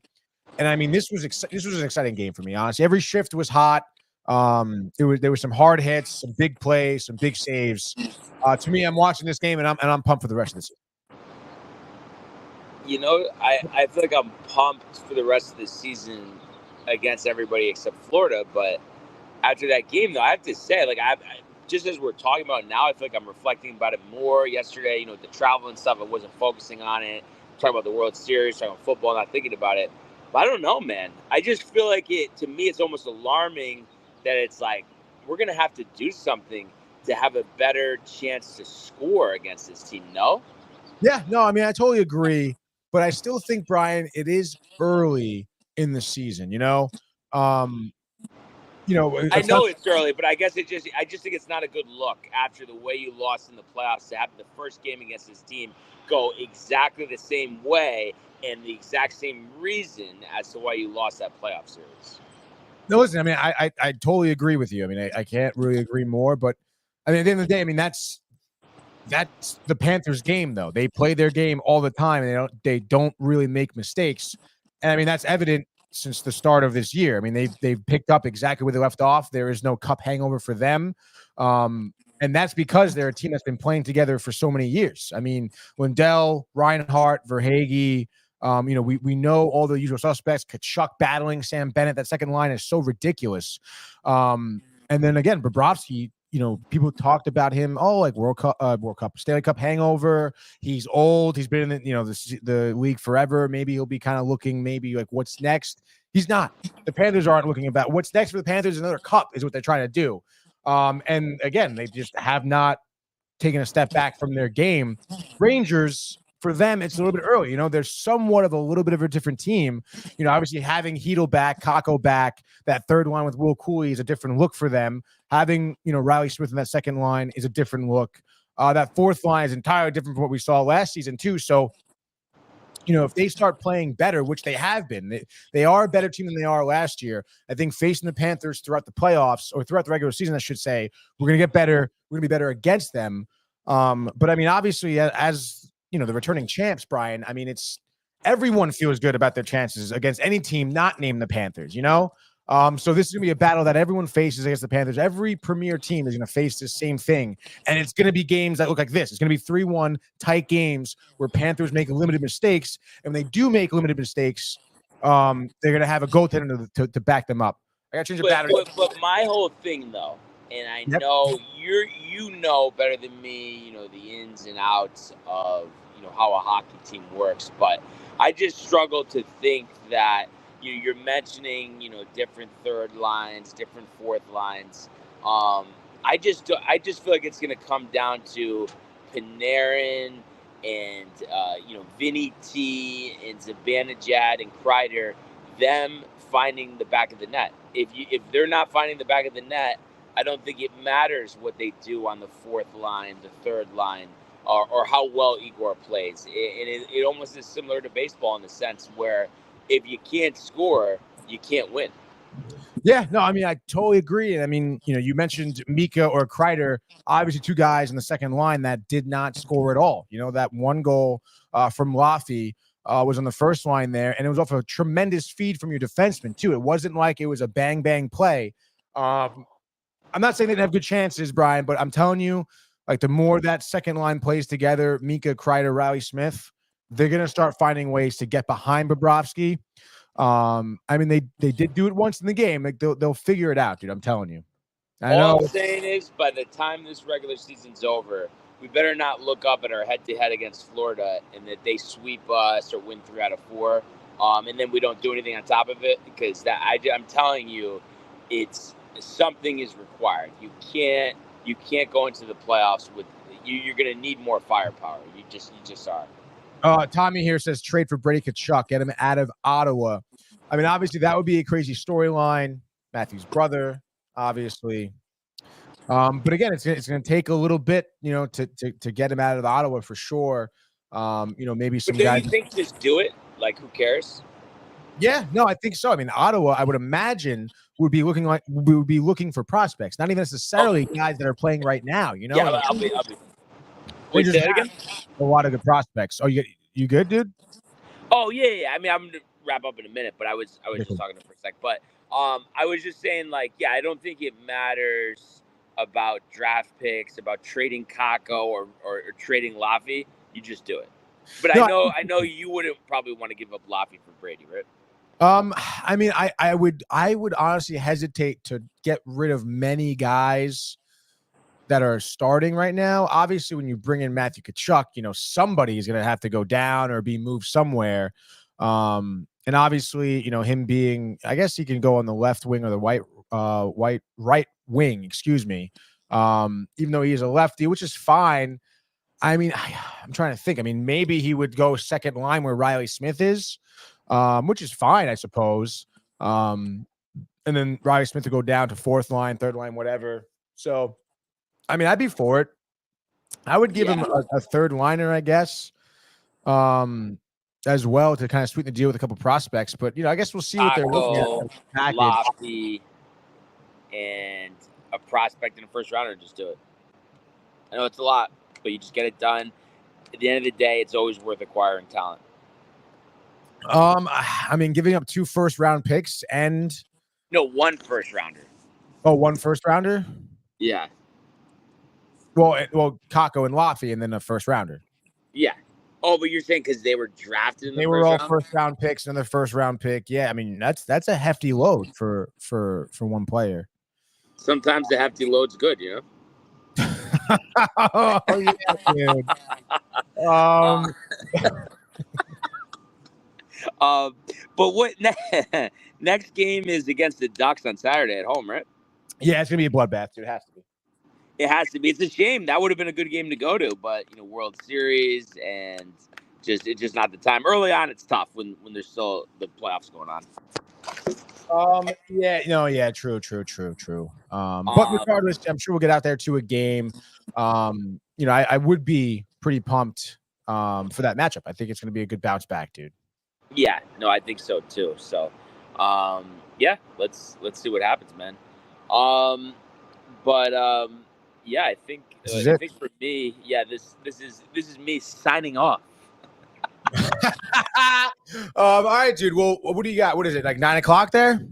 And I mean, this was an exciting game for me. Honestly, every shift was hot. There were some hard hits, some big plays, some big saves. To me, I'm watching this game and I'm pumped for the rest of the season. I feel like I'm pumped for the rest of the season against everybody except Florida. But after that game, though, I have to say, like, I just as we're talking about now, I feel like I'm reflecting about it more. Yesterday, the travel and stuff, I wasn't focusing on it. Talking about the World Series, talking about football, not thinking about it. But I don't know, man. I just feel like to me, it's almost alarming that it's like we're going to have to do something to have a better chance to score against this team, no? Yeah, no, I mean, I totally agree. But I still think, Brian, it is early in the season, I know it's early, but I guess I just think it's not a good look after the way you lost in the playoffs to have the first game against this team go exactly the same way and the exact same reason as to why you lost that playoff series. No, listen, I mean, I totally agree with you. I mean, I can't really agree more, but I mean, at the end of the day, I mean, that's the Panthers game, though. They play their game all the time, and they don't really make mistakes. And I mean, that's evident since the start of this year. I mean, they've picked up exactly where they left off. There is no cup hangover for them. And that's because they're a team that's been playing together for so many years. I mean, Lindell, Reinhart, Verhaeghe, we know all the usual suspects. Kachuk battling Sam Bennett. That second line is so ridiculous. And then again, Bobrovsky, people talked about him. Oh, like World Cup, Stanley Cup hangover. He's old. He's been in the league forever. Maybe he'll be kind of looking maybe like what's next. He's not. The Panthers aren't looking about what's next for the Panthers. Another cup is what they're trying to do. And again, they just have not taken a step back from their game. Rangers, for them, it's a little bit early. They're somewhat of a little bit of a different team. Obviously having Hedl back, Kakko back, that third line with Will Cooley is a different look for them. Having, Riley Smith in that second line is a different look. That fourth line is entirely different from what we saw last season too. So, if they start playing better, which they have been, they are a better team than they are last year. I think facing the Panthers throughout the playoffs or throughout the regular season, I should say, we're going to get better. We're going to be better against them. But I mean, obviously, as the returning champs, Brian, I mean, it's everyone feels good about their chances against any team not named the Panthers, So this is going to be a battle that everyone faces against the Panthers. Every premier team is going to face the same thing. And it's going to be games that look like this. It's going to be 3-1 tight games where Panthers make limited mistakes. And when they do make limited mistakes, they're going to have a goaltender to back them up. I got to change the battery. But my whole thing, though, and I know you know better than me, the ins and outs of, how a hockey team works. But I just struggle to think that you're mentioning, different third lines, different fourth lines. I just feel like it's going to come down to Panarin and Vinny T and Zibanejad and Kreider, them finding the back of the net. If they're not finding the back of the net, I don't think it matters what they do on the fourth line, the third line, or how well Igor plays. It almost is similar to baseball in the sense where if you can't score, you can't win. Yeah, no, I mean, I totally agree. And I mean, you mentioned Mika or Kreider, obviously two guys in the second line that did not score at all. That one goal from Laffy was on the first line there, and it was off a tremendous feed from your defenseman, too. It wasn't like it was a bang-bang play. I'm not saying they didn't have good chances, Brian, but I'm telling you, like, the more that second line plays together, Mika, Kreider, Riley Smith, they're going to start finding ways to get behind Bobrovsky. I mean, they did do it once in the game. Like, they'll figure it out, dude. I'm telling you. All I'm saying is, by the time this regular season's over, we better not look up at our head-to-head against Florida and that they sweep us or win 3 out of 4, and then we don't do anything on top of it, because I'm telling you, it's something is required. You can't go into the playoffs with you're going to need more firepower. You just are. Tommy here says trade for Brady Tkachuk, get him out of Ottawa. I mean, obviously that would be a crazy storyline. Matthew's brother, obviously. But again, it's going to take a little bit, to get him out of Ottawa for sure. Maybe some guys. Do you think just do it? Like, who cares? Yeah, no, I think so. I mean, Ottawa, I would imagine, would be looking for prospects, not even necessarily guys that are playing right now. Yeah, I'll be. Wait, say that again. A lot of good prospects. Oh, you good, dude? Oh yeah. I mean, I'm gonna wrap up in a minute, but I was just talking to him for a sec. But I was just saying, like, yeah, I don't think it matters about draft picks, about trading Kakko or trading Laffy. You just do it. But no, I know you wouldn't probably want to give up Laffy for Brady, right? I mean, I would honestly hesitate to get rid of many guys that are starting right now. Obviously, when you bring in Matthew Tkachuk, somebody is going to have to go down or be moved somewhere. And obviously, him being, I guess he can go on the left wing or the right wing, excuse me. Even though he is a lefty, which is fine. I mean, I'm trying to think. I mean, maybe he would go second line where Riley Smith is, which is fine, I suppose. And then Riley Smith would go down to fourth line, third line, whatever. So, I mean, I'd be for it. I would give him a third liner, I guess, as well, to kind of sweeten the deal with a couple prospects. But, I guess we'll see what they're looking at. Lofty, and a prospect in the first rounder, just do it. I know it's a lot, but you just get it done. At the end of the day, it's always worth acquiring talent. I mean, giving up 2 first-round picks and... No, 1 first-rounder. Oh, 1 first-rounder? Yeah. Well, Kakko and Laffy, and then a first-rounder. Yeah. Oh, but you're saying because they were drafted in the first round? They were all first-round picks, another first-round pick. Yeah, I mean, that's a hefty load for one player. Sometimes the hefty load's good, Oh, yeah, dude. But what next game is against the Ducks on Saturday at home, right? Yeah, it's gonna be a bloodbath, dude. It has to be. It has to be. It's a shame. That would have been a good game to go to, but World Series and it's just not the time. Early on, it's tough when there's still the playoffs going on. Yeah, true. But regardless, I'm sure we'll get out there to a game. I would be pretty pumped for that matchup. I think it's gonna be a good bounce back, dude. Yeah, no, I think so too. So, let's see what happens, man. Yeah, I think for me, this is me signing off. All right, dude. Well, what do you got? What is it, like 9 o'clock there?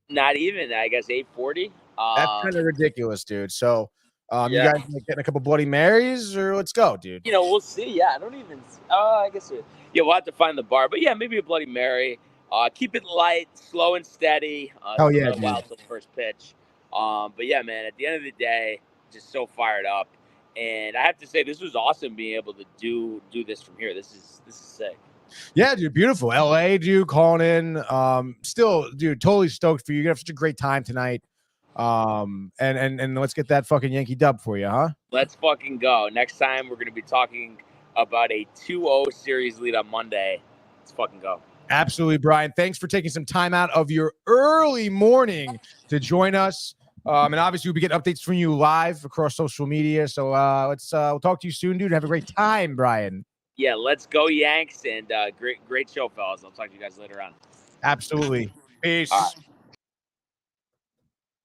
Not even. I guess 8:40. That's kind of ridiculous, dude. So, you guys getting a couple Bloody Marys, or let's go, dude? We'll see. Yeah, I don't even. I guess. We'll have to find the bar, but yeah, maybe a Bloody Mary. Keep it light, slow and steady. Oh yeah, dude. While till the first pitch. But yeah, man. At the end of the day, just so fired up, and I have to say, this was awesome being able to do this from here. This is sick. Yeah, dude, beautiful. LA, dude, calling in. Still, dude, totally stoked for you. You're gonna have such a great time tonight. And let's get that fucking Yankee dub for you, huh? Let's fucking go. Next time we're gonna be talking about a 2-0 series lead on Monday. Let's fucking go. Absolutely, Brian. Thanks for taking some time out of your early morning to join us. And obviously, we'll be getting updates from you live across social media. So we'll talk to you soon, dude. Have a great time, Brian. Yeah, let's go Yanks, and great show, fellas. I'll talk to you guys later on. Absolutely. Peace.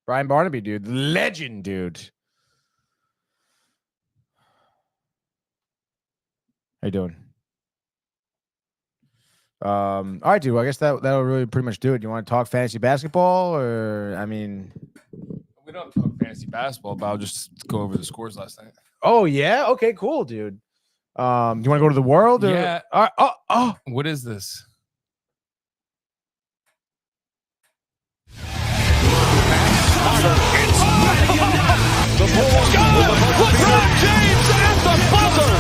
Brian Barnaby, dude. Legend, dude. How you doing? All right, dude. Well, I guess that'll really pretty much do it. You want to talk fantasy basketball, or I mean, we don't talk fantasy basketball, but I'll just go over the scores last night. Oh yeah, okay, cool, dude. Do you want to go to the world? Or? Yeah. Oh. What is this? The Bulls got LeBron James at the buzzer.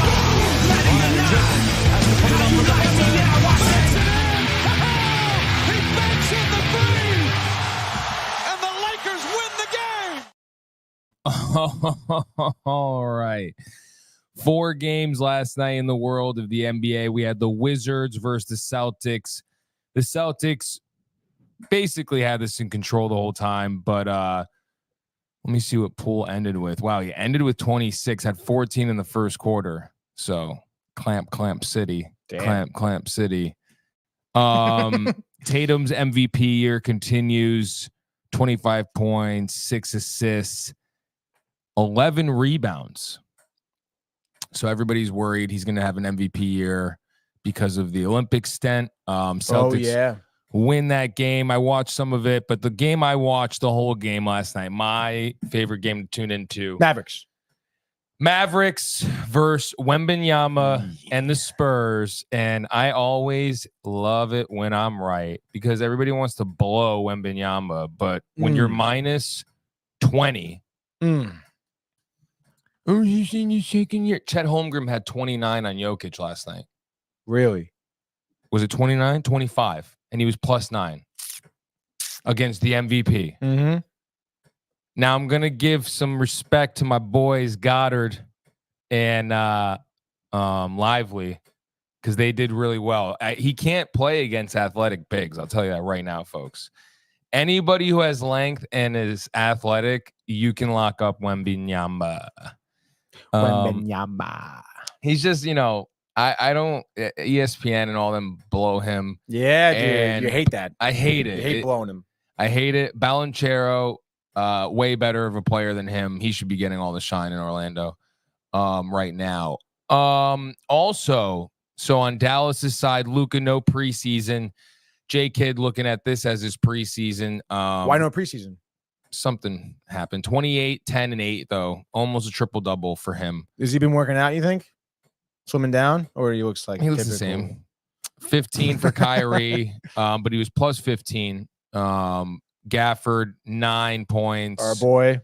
He banks in the three, and the Lakers win the game. All right. 4 games last night in the world of the NBA. We had the Wizards versus the Celtics. The Celtics basically had this in control the whole time, but let me see what Poole ended with. Wow, he ended with 26, had 14 in the first quarter. So clamp city. Damn. Clamp city. Tatum's MVP year continues. 25 points, 6 assists, 11 rebounds. So everybody's worried he's going to have an MVP year because of the Olympic stint. Celtics win that game. I watched some of it, but the game I watched the whole game last night, my favorite game to tune into. Mavericks versus Wembanyama and the Spurs. And I always love it when I'm right because everybody wants to blow Wembanyama. But when you're minus 20, oh, you shaking your Chet Holmgren had 29 on Jokic last night. Really? Was it 29? 25. And he was +9 against the MVP. Mm-hmm. Now I'm gonna give some respect to my boys Goddard and Lively because they did really well. He can't play against athletic bigs. I'll tell you that right now, folks. Anybody who has length and is athletic, you can lock up Wembanyama. He's just, I don't ESPN and all them blow him. Yeah, dude. You hate that. I hate it. You hate blowing him. I hate it. Balanchero, way better of a player than him. He should be getting all the shine in Orlando right now. Also, so on Dallas's side, Luka, no preseason. J-Kid looking at this as his preseason. Why no preseason? Something happened. 28, 10, and 8, though. Almost a triple-double for him. Has he been working out, you think? Swimming down? Or he looks like he looks the same. 15 for Kyrie, but he was +15. Gafford, 9 points. Our boy.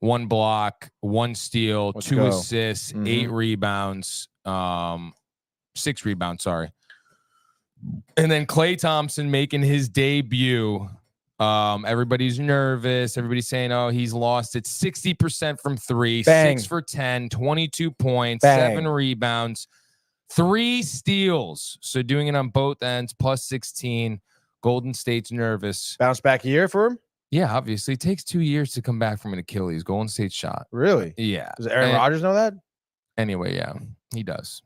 1 block, 1 steal, Let's 2 go. assists, 8 rebounds, 6 rebounds, sorry. And then Klay Thompson making his debut. Everybody's nervous. Everybody's saying, oh, he's lost it. 60% from 3, Bang. 6 for 10, 22 points, Bang. 7 rebounds, 3 steals. So doing it on both ends, +16. Golden State's nervous. Bounce back year for him? Yeah, obviously. It takes 2 years to come back from an Achilles. Golden State shot. Really? Yeah. Does Aaron Rodgers know that? Anyway, yeah, he does.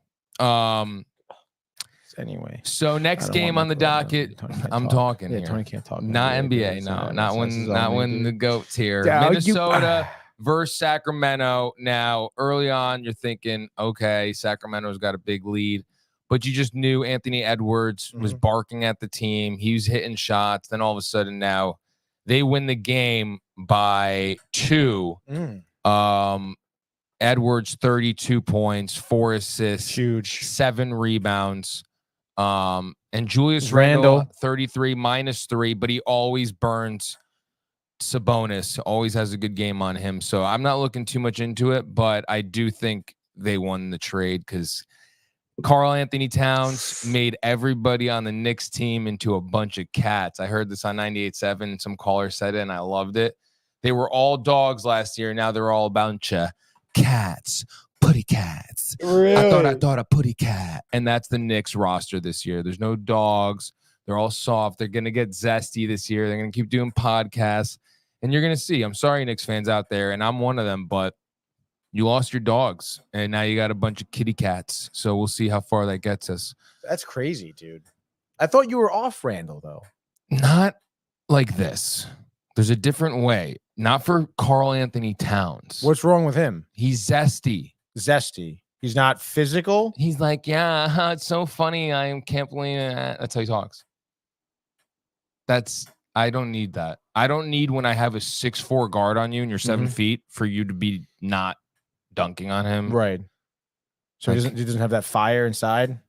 Anyway. So next game on the docket, I'm talking here. Tony can't talk. Not NBA, no. Not when the GOAT's here. Yeah, Minnesota versus Sacramento. Now, early on, you're thinking, okay, Sacramento's got a big lead. But you just knew Anthony Edwards was barking at the team. He was hitting shots. Then all of a sudden now they win the game by 2. Edwards, 32 points, 4 assists, huge, 7 rebounds. And Julius Randle, 33, -3, but he always burns Sabonis, always has a good game on him. So I'm not looking too much into it, but I do think they won the trade because Karl Anthony Towns made everybody on the Knicks team into a bunch of cats. I heard this on 98.7. Some caller said it, and I loved it. They were all dogs last year. Now they're all a bunch of cats, putty cats. Really? I thought a putty cat. And that's the Knicks roster this year. There's no dogs. They're all soft. They're going to get zesty this year. They're going to keep doing podcasts. And you're going to see. I'm sorry, Knicks fans out there, and I'm one of them, but you lost your dogs, and now you got a bunch of kitty cats. So we'll see how far that gets us. That's crazy, dude. I thought you were off Randall, though. Not like this. There's a different way. Not for Karl Anthony Towns. What's wrong with him? He's zesty. Zesty. He's not physical? He's like, yeah, it's so funny. I can't believe it. That's how he talks. I don't need that. I don't need when I have a 6'4" guard on you and you're 7 feet for you to be not dunking on him. Right. So he doesn't have that fire inside?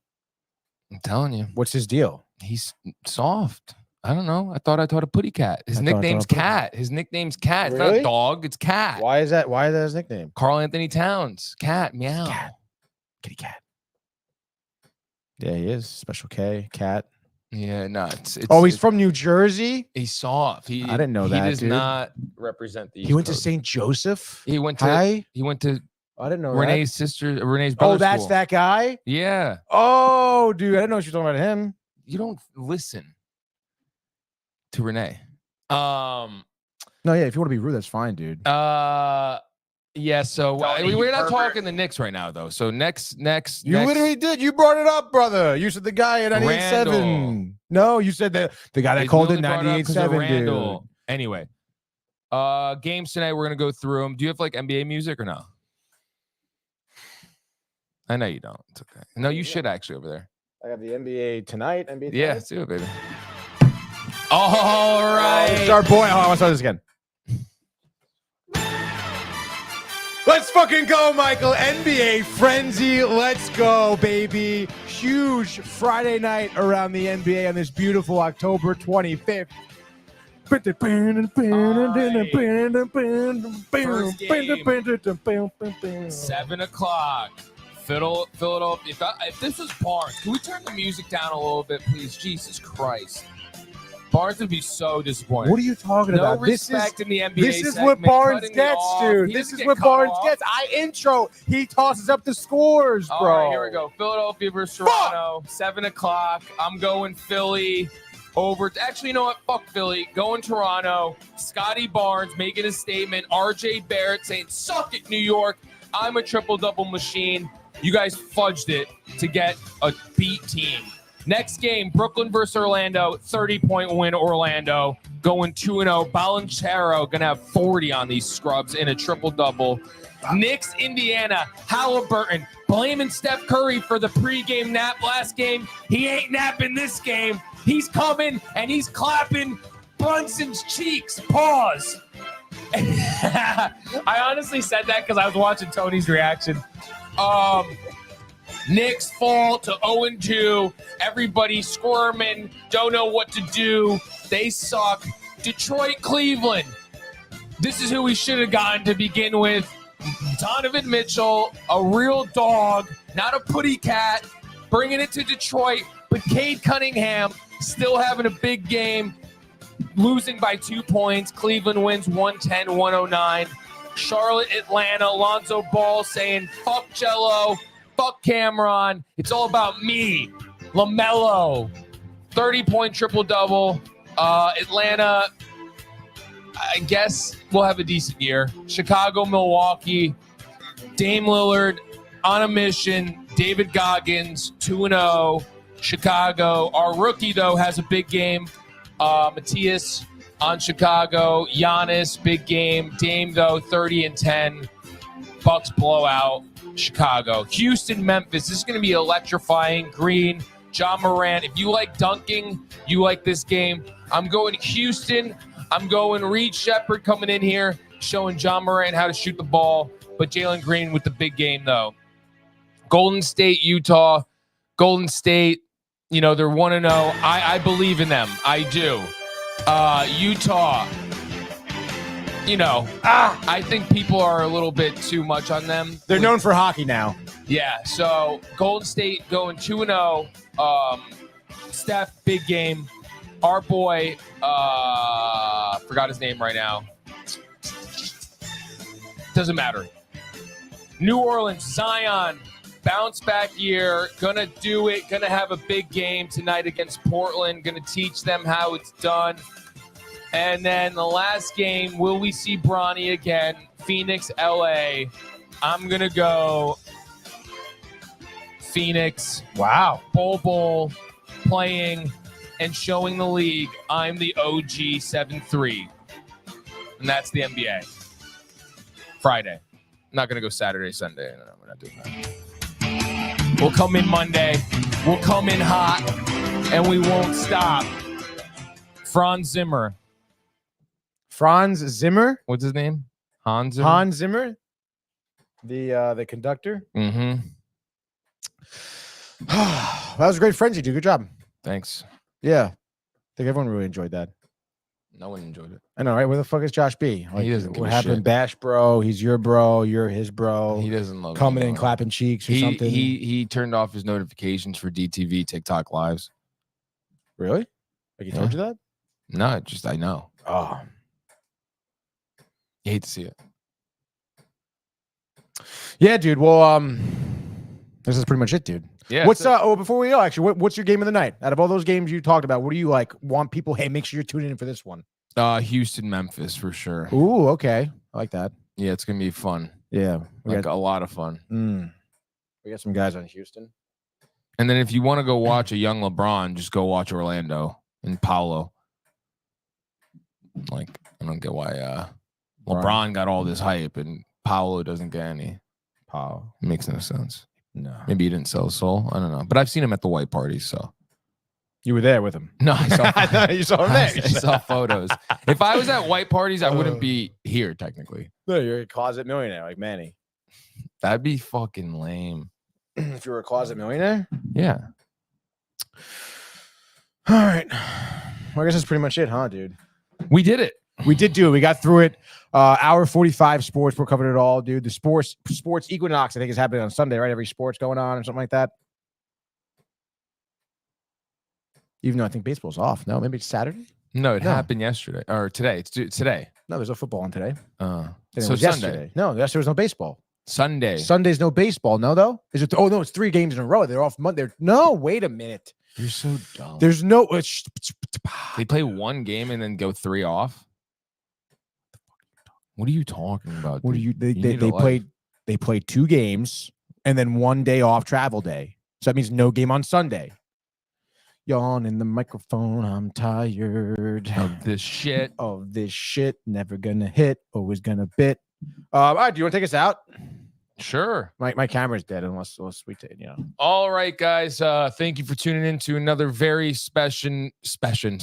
I'm telling you. What's his deal? He's soft. I don't know. I thought a putty cat. His nickname's Cat. His nickname's Cat. Really? It's not dog. It's Cat. Why is that? Why is that his nickname? Karl Anthony Towns. Cat. Meow. Cat. Kitty cat. Yeah, he is. Special K. Cat. Yeah, no. He's from New Jersey? He's soft. I didn't know that. He does dude. not represent the East He went to Coast. St. Joseph? He went to I Renee's didn't know Renee's that. brother. Oh, that's school. that guy? Yeah. Oh, dude. I didn't know what you were talking about him. You don't listen to Renee. No, yeah, if you want to be rude, that's fine, dude. Yeah, so we're not talking the Knicks right now, though. So next. You literally did. You brought it up, brother. You said the guy at 98.7. No, you said the guy that called it 98.7, dude. Anyway, games tonight, we're going to go through them. Do you have like NBA music or no? I know you don't. It's okay. No, you should actually over there. I have the NBA tonight. NBA tonight? Yeah, let's do it, baby. All right. It's our boy. I want to start this again. Let's fucking go, Michael. NBA frenzy. Let's go, baby. Huge Friday night around the NBA on this beautiful October 25th. First game, 7 o'clock. Philadelphia. If this was Barnes, can we turn the music down a little bit, please? Jesus Christ. Barnes would be so disappointed. What are you talking about? No respect in the NBA. This is what Barnes gets, dude. This is what Barnes gets. I intro. He tosses up the scores, bro. All right, here we go. Philadelphia versus Toronto. 7 o'clock. I'm going Philly over. Actually, you know what? Fuck Philly. Going Toronto. Scotty Barnes making a statement. RJ Barrett saying, suck it, New York. I'm a triple-double machine. You guys fudged it to get a beat team. Next game, Brooklyn versus Orlando, 30-point win Orlando, going 2-0. Ballanchero going to have 40 on these scrubs in a triple-double. Knicks, Indiana, Halliburton, blaming Steph Curry for the pregame nap last game. He ain't napping this game. He's coming, and he's clapping Brunson's cheeks. Pause. I honestly said that because I was watching Tony's reaction. Knicks fall to 0-2. Everybody squirming, don't know what to do. They suck. Detroit, Cleveland. This is who we should have gotten to begin with. Donovan Mitchell, a real dog, not a putty cat, bringing it to Detroit. But Cade Cunningham still having a big game, losing by 2 points. Cleveland wins 110-109. Charlotte, Atlanta, Lonzo Ball saying, fuck Jello. Fuck Cameron. It's all about me. LaMelo. 30-point triple-double. Atlanta, I guess we'll have a decent year. Chicago, Milwaukee. Dame Lillard on a mission. David Goggins, 2-0. Chicago. Our rookie, though, has a big game. Matthias on Chicago. Giannis, big game. Dame, though, 30-10. Bucks blowout. Chicago. Houston, Memphis. This is going to be electrifying. Green, John Morant. If you like dunking, you like this game. I'm going Houston. I'm going Reed Shepherd coming in here, showing John Morant how to shoot the ball. But Jalen Green with the big game, though. Golden State, Utah. Golden State, they're 1-0. I believe in them. I do. Utah. I think people are a little bit too much on them. They're known for hockey now. Yeah, so Golden State going 2-0. Steph, big game. Our boy, forgot his name right now. Doesn't matter. New Orleans, Zion, bounce back year, gonna do it, gonna have a big game tonight against Portland, gonna teach them how it's done. And then the last game, will we see Bronny again? Phoenix, LA. I'm gonna go Phoenix. Wow. Bol playing and showing the league I'm the OG 7-3. And that's the NBA. Friday. I'm not going to go Saturday, Sunday. No, we're not doing that. We'll come in Monday. We'll come in hot. And we won't stop. Franz Zimmer. Franz Zimmer? What's his name? Hans Zimmer? Hans Zimmer? The conductor? Mm-hmm. That was a great frenzy, dude. Good job. Thanks. Yeah. I think everyone really enjoyed that. No one enjoyed it. I know, right? Where the fuck is Josh B? Like, he doesn't give what a happened? shit. Bash bro. He's your bro. You're his bro. He doesn't love coming in clapping cheeks or something. He turned off his notifications for DTV TikTok lives. Really? Like he told you that? No, just I know. Oh. You hate to see it. Yeah, dude. Well, this is pretty much it, dude. Yeah. What's before we go, actually, what's your game of the night? Out of all those games you talked about, what do you like want people? Hey, make sure you're tuning in for this one. Houston, Memphis for sure. Ooh, okay. I like that. Yeah, it's gonna be fun. Yeah. Like a lot of fun. We got some guys on Houston. And then if you want to go watch a young LeBron, just go watch Orlando and Paolo. Like, I don't get why LeBron got all this hype and Paolo doesn't get any. Paolo. It makes no sense. No. Maybe he didn't sell his soul. I don't know. But I've seen him at the white parties, so. You were there with him. No, I saw I thought you saw him there. I saw photos. If I was at white parties, I wouldn't be here technically. No, you're a closet millionaire like Manny. That'd be fucking lame. If you were a closet millionaire? Yeah. All right. Well, I guess that's pretty much it, huh, dude? We did it. We did do it. We got through it. Hour 45 sports. We're covered it all, dude. The sports equinox, I think, is happening on Sunday, right? Every sport's going on or something like that. Even though I think baseball's off. No, maybe it's Saturday. No, it happened yesterday or today. It's today. No, there's no football on today. So Sunday. Yesterday. No, yesterday was no baseball. Sunday. Sunday's no baseball. No, though. Is it? Oh no, it's 3 games in a row. They're off Monday. No, wait a minute. You're so dumb. There's no. They play 1 game and then go 3 off. What are you talking about? What are you? They played 2 games and then 1 day off, travel day. So that means no game on Sunday. Yawn in the microphone. I'm tired of this shit. Of this shit. Never gonna hit. Always gonna bit. All right. Do you want to take us out? Sure. My camera's dead unless we take it. All right, guys. Thank you for tuning in to another very special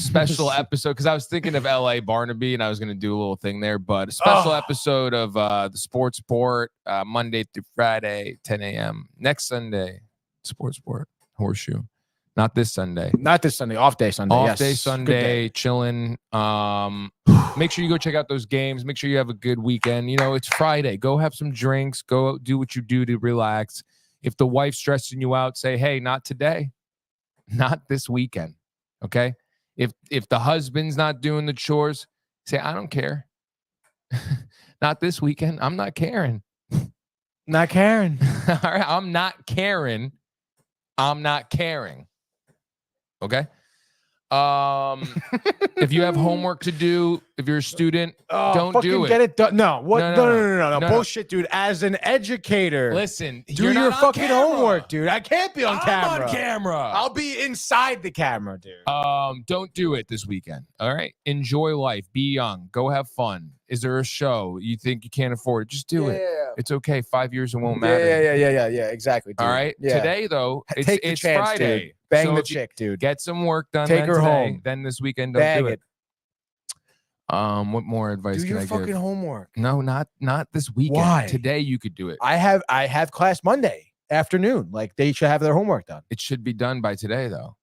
episode. Because I was thinking of LA Barnaby and I was going to do a little thing there, but a special episode of the Sports Port, Monday through Friday, 10 a.m. Next Sunday, Sports Port, Horseshoe. Not this Sunday. Not this Sunday. Off day Sunday. Off day Sunday. Chilling. Make sure you go check out those games. Make sure you have a good weekend. You know, it's Friday. Go have some drinks. Go do what you do to relax. If the wife's stressing you out, say, hey, not today. Not this weekend. Okay? If the husband's not doing the chores, say, I don't care. Not this weekend. I'm not caring. Not caring. All right? I'm not caring. I'm not caring. Okay. If you have homework to do, if you're a student, don't do it. Get it done. No, what? No. No. Bullshit, dude. As an educator, listen, do your fucking homework, dude. I can't be on camera. I'm on camera. I'll be inside the camera, dude. Don't do it this weekend. All right. Enjoy life. Be young. Go have fun. Is there a show you think you can't afford it? Just do it. It's okay. 5 years it won't matter. Yeah. Exactly. Dude. All right. Yeah. Today though, it's chance, Friday. Dude. Bang so the chick, dude. Get some work done. Take her today. home. Then this weekend, don't do it. What more advice do can I your give? fucking homework. No, not this weekend. Why? Today you could do it. I have class Monday afternoon. Like they should have their homework done. It should be done by today though.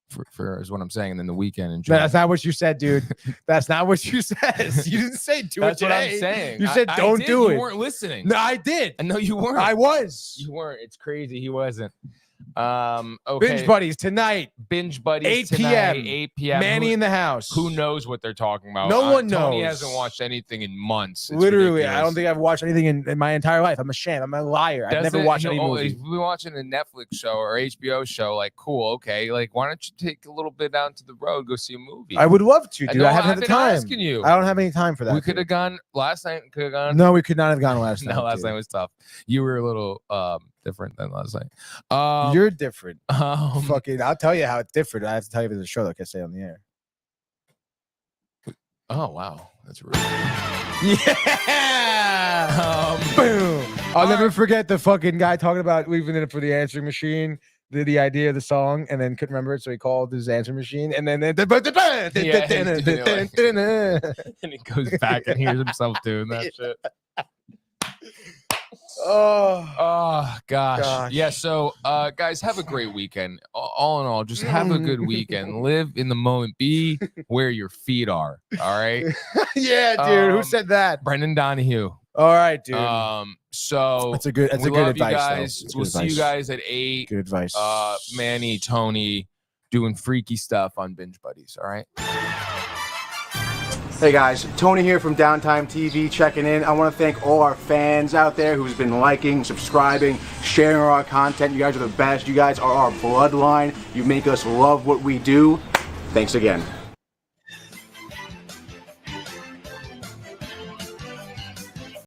For is what I'm saying. And then the weekend. And that's not what you said, dude. That's not what you said. You didn't say do that's it today. What I'm saying. You said don't do it. You weren't listening. No, I did. I know you weren't. I was. You weren't. It's crazy. He wasn't. Okay. Binge Buddies tonight. Binge Buddies 8 tonight, p.m. 8 p.m. Manny in the house. Who knows what they're talking about? No one knows. Tony hasn't watched anything in months. It's Literally, ridiculous. I don't think I've watched anything in my entire life. I'm a sham. I'm a liar. I've never watched any movie. If we're watching a Netflix show or HBO show, like, cool, okay. Like, why don't you take a little bit out to the road, go see a movie? I would love to, dude. I haven't had the time. Asking you. I don't have any time for that. We could have gone last night. Could have gone. No, we could not have gone last night. No, last night was tough. You were a little different than last night. You're different. Fucking, I'll tell you how it's different. I have to tell you if it's a show that I can't say on the air. Oh wow, that's rude. Yeah. Boom. I'll never forget the fucking guy talking about leaving it for the answering machine. The idea of the song and then couldn't remember it, so he called his answering machine and then and he goes back and hears himself doing that shit. Oh gosh. Yeah, so guys, have a great weekend. All in all, just have a good weekend. Live in the moment. Be where your feet are. All right. Yeah, dude. Who said that? Brendan Donahue. All right, dude. So that's a good advice. Guys. We'll see you guys at 8. Good advice. Manny, Tony doing freaky stuff on Binge Buddies. All right. Hey guys, Tony here from Downtime TV checking in. I want to thank all our fans out there who's been liking, subscribing, sharing our content. You guys are the best. You guys are our bloodline. You make us love what we do. Thanks again.